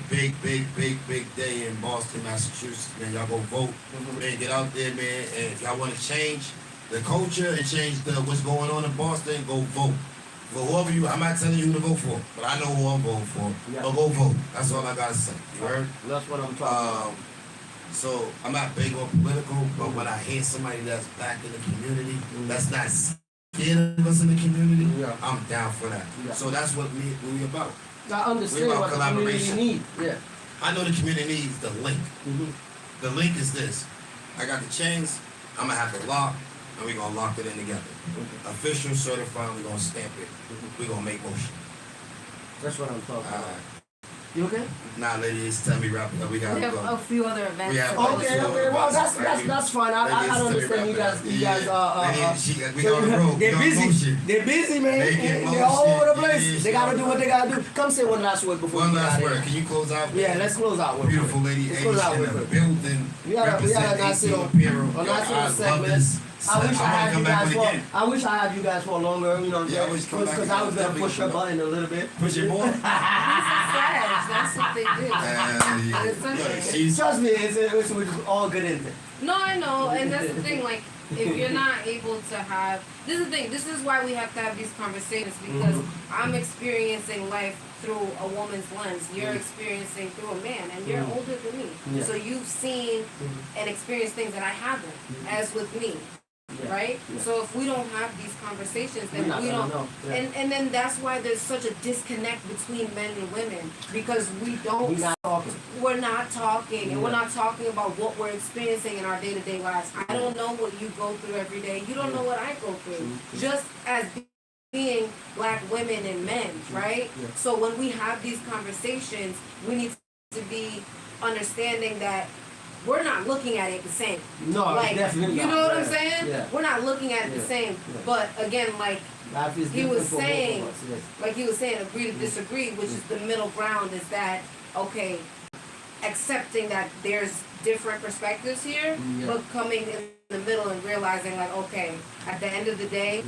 Speaker 2: day in Boston, Massachusetts, man. Y'all go vote. Man, get out there, man. And if y'all want to change the culture and change what's going on in Boston, go vote. For whoever I'm not telling you who to vote for, but I know who I'm voting for.
Speaker 1: Yeah.
Speaker 2: But go vote. That's all I gotta say. You heard?
Speaker 1: That's what I'm talking about.
Speaker 2: So I'm not big on political, but when I hear somebody that's back in the community, that's not scared of us in the community, I'm down for that.
Speaker 1: Yeah.
Speaker 2: So that's what we about.
Speaker 1: I understand
Speaker 2: about
Speaker 1: what the community
Speaker 2: collaboration.
Speaker 1: needs. Yeah.
Speaker 2: I know the community needs the link. The link is this. I got the chains, I'm gonna have the lock, and we're gonna lock it in together. Official, certified, we're gonna stamp it. We're gonna make motion.
Speaker 1: That's what I'm talking about.
Speaker 2: Alright.
Speaker 1: You okay?
Speaker 2: Nah, ladies, tell me wrap it up. We gotta
Speaker 3: We have
Speaker 2: go.
Speaker 3: a few other events.
Speaker 2: We have
Speaker 3: to
Speaker 2: other
Speaker 3: go to.
Speaker 1: Okay. Well, that's fine. I understand you guys. You guys
Speaker 2: We on the road.
Speaker 1: They're
Speaker 2: We on
Speaker 1: busy.
Speaker 2: motion.
Speaker 1: They're busy, man.
Speaker 2: Making
Speaker 1: They're all over the
Speaker 2: motion.
Speaker 1: place.
Speaker 2: Yeah,
Speaker 1: They gotta do what they gotta do. Come say one last word before
Speaker 2: One
Speaker 1: we get
Speaker 2: last
Speaker 1: out of
Speaker 2: word.
Speaker 1: here.
Speaker 2: Can you close out?
Speaker 1: Yeah, let's close out with
Speaker 2: Beautiful
Speaker 1: it.
Speaker 2: lady
Speaker 1: Let's
Speaker 2: Ace
Speaker 1: close out
Speaker 2: in
Speaker 1: with
Speaker 2: the
Speaker 1: it.
Speaker 2: building.
Speaker 1: We had a
Speaker 2: Represent
Speaker 1: nice little
Speaker 2: ATeam
Speaker 1: a nice little segment.
Speaker 2: Love
Speaker 1: I wish I had you guys for.
Speaker 2: again.
Speaker 1: I wish I had you guys for longer. You know,
Speaker 2: Yeah, I wish come back
Speaker 1: because
Speaker 2: again.
Speaker 1: I was gonna
Speaker 2: Definitely
Speaker 1: push your
Speaker 2: come back.
Speaker 1: button a little bit.
Speaker 2: Push it more.
Speaker 3: That's what they do. It's okay.
Speaker 2: She's
Speaker 1: Trust me, it's all good in there.
Speaker 3: No, I know, and that's the thing. Like, if you're not able to have, this is the thing. This is why we have to have these conversations because I'm experiencing life through a woman's lens. You're experiencing through a man, and you're older than me.
Speaker 1: Yeah.
Speaker 3: So you've seen and experienced things that I haven't, as with me.
Speaker 1: Yeah.
Speaker 3: Right?
Speaker 1: Yeah.
Speaker 3: So if we don't have these conversations, then
Speaker 1: We're not
Speaker 3: we
Speaker 1: gonna
Speaker 3: don't.
Speaker 1: know. Yeah.
Speaker 3: And then that's why there's such a disconnect between men and women because we don't.
Speaker 1: We're not talking.
Speaker 3: We're not talking, and we're not talking about what we're experiencing in our day-to-day lives. I don't know what you go through every day. You don't know what I go through. Just as being black women and men, right?
Speaker 1: Yeah.
Speaker 3: So when we have these conversations, we need to be understanding that we're not looking at it the same.
Speaker 1: No,
Speaker 3: Like,
Speaker 1: definitely
Speaker 3: you
Speaker 1: not.
Speaker 3: know what I'm
Speaker 1: Yeah.
Speaker 3: saying?
Speaker 1: Yeah.
Speaker 3: We're not looking at it the
Speaker 1: Yeah.
Speaker 3: same.
Speaker 1: Yeah.
Speaker 3: But again, like
Speaker 1: Life is
Speaker 3: he
Speaker 1: different
Speaker 3: was
Speaker 1: for both of
Speaker 3: saying,
Speaker 1: us, yes.
Speaker 3: like he was saying, agree to disagree, which is the middle ground. Is that okay? Accepting that there's different perspectives here,
Speaker 1: Yeah.
Speaker 3: but coming in the middle and realizing, like, okay, at the end of the day,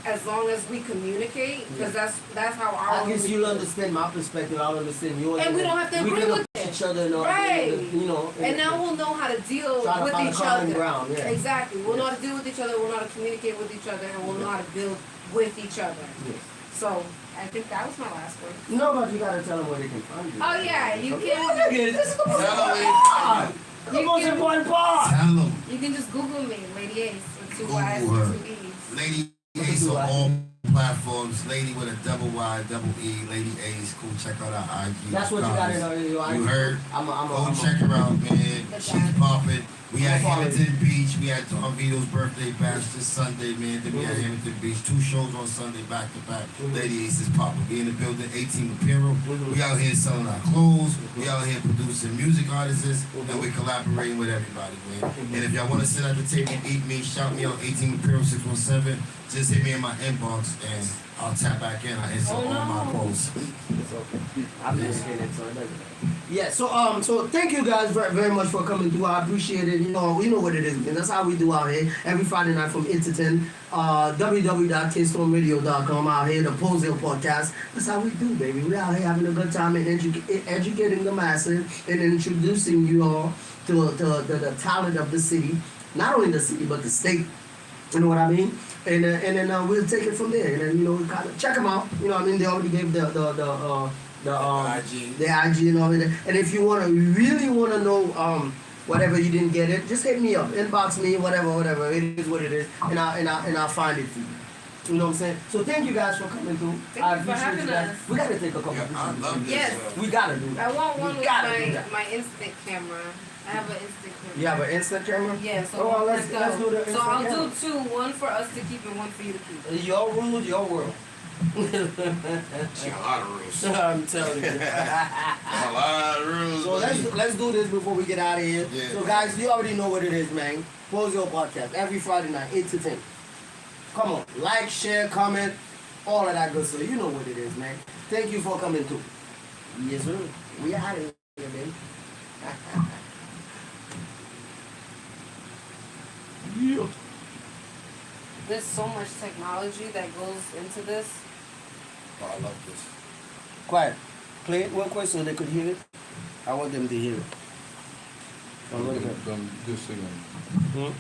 Speaker 3: as long as we communicate, because that's how our
Speaker 1: I guess you'll understand my perspective. I'll understand yours.
Speaker 3: And we don't have to
Speaker 1: we
Speaker 3: agree
Speaker 1: can
Speaker 3: with
Speaker 1: approach
Speaker 3: it.
Speaker 1: each other, and
Speaker 3: Right.
Speaker 1: you know.
Speaker 3: and now we'll know how to deal
Speaker 1: try to
Speaker 3: with
Speaker 1: find a
Speaker 3: each
Speaker 1: common
Speaker 3: other.
Speaker 1: ground, yeah.
Speaker 3: Exactly. We'll know
Speaker 1: Yes.
Speaker 3: how to deal with each other. We'll know how to communicate with each other, and we'll know how to build with each other.
Speaker 1: Yes.
Speaker 3: So I think that was my last word.
Speaker 1: No, but you gotta tell them where they can find you.
Speaker 3: Oh yeah, you
Speaker 1: Okay.
Speaker 3: can.
Speaker 1: Look at it. This is the most
Speaker 2: Tell them
Speaker 1: important
Speaker 2: where
Speaker 1: part. The
Speaker 3: You
Speaker 1: most
Speaker 3: can-
Speaker 1: important part.
Speaker 2: Tell them.
Speaker 3: You can just Google me, Lady Ace, with two
Speaker 2: Google
Speaker 3: Y's
Speaker 2: her.
Speaker 3: and two E's.
Speaker 2: Lady Ace on all platforms. Lady with a double Y, double E. Lady Ace. Go check out our IG.
Speaker 1: That's what you gotta know.
Speaker 2: You heard?
Speaker 1: I'm
Speaker 2: Go check her out, man.
Speaker 3: Good
Speaker 2: She's
Speaker 3: job.
Speaker 2: popping. We at
Speaker 1: I'm following.
Speaker 2: Hamilton Beach. We at Tom Vito's birthday bash this Sunday, man. Then we at Hamilton Beach. 2 shows on Sunday back to back. Lady Ace is popping. We in the building. ATeam Apparel. We out here selling our clothes. We out here producing music artists, and we collaborating with everybody, man. And if y'all want to sit at the table and eat me, shout me out. ATeam Apparel 617. Just hit me in my inbox, and I'll tap back in. I answer all my posts.
Speaker 1: I'm just kidding. So it doesn't matter. Yeah. So thank you guys very, very much for coming through. I appreciate it. You know what it is, man. That's how we do out here every Friday night from 8 to 10. www.kidstormradio.com out here, the Pozew podcast. That's how we do, baby. We out here having a good time and educating the masses and introducing you all to the talent of the city. Not only the city, but the state. You know what I mean? And then we'll take it from there. And then, you know, kind of check them out. You know what I mean? They already gave the IG and all of that. And if you really wanna know whatever you didn't get it, just hit me up, inbox me, whatever. It is what it is, and I'll find it for you. You know what I'm saying? So thank you guys for coming through.
Speaker 3: Thank you for
Speaker 1: appreciate
Speaker 3: having
Speaker 1: you guys.
Speaker 3: us.
Speaker 1: We gotta take a couple
Speaker 2: Yeah,
Speaker 1: pictures.
Speaker 2: I love this.
Speaker 3: Yes.
Speaker 1: We gotta do that.
Speaker 3: I want one
Speaker 1: We
Speaker 3: with
Speaker 1: gotta do that.
Speaker 3: my instant camera. I have an instant camera.
Speaker 1: You have an instant camera?
Speaker 3: Yeah, so
Speaker 1: Oh, well, let's
Speaker 3: go.
Speaker 1: do the instant
Speaker 3: So I'll
Speaker 1: camera.
Speaker 3: do 2, one for us to keep and one for you to keep.
Speaker 1: Your rules, your world.
Speaker 5: She got a lot of rules.
Speaker 1: I'm telling you.
Speaker 5: A lot of rules.
Speaker 1: So
Speaker 5: buddy.
Speaker 1: let's do this before we get out of here.
Speaker 2: Yeah.
Speaker 1: So guys, you already know what it is, man. Pozew podcast every Friday night, 8 to 10. Come on, like, share, comment, all of that good stuff. You know what it is, man. Thank you for coming through. Yes, sir. We out of here, man. Yeah.
Speaker 3: There's so much technology that goes into this.
Speaker 2: Oh, I love this.
Speaker 1: Quiet. Play it real quick so they could hear it. I want them to hear it.
Speaker 5: This again.
Speaker 1: Hmm?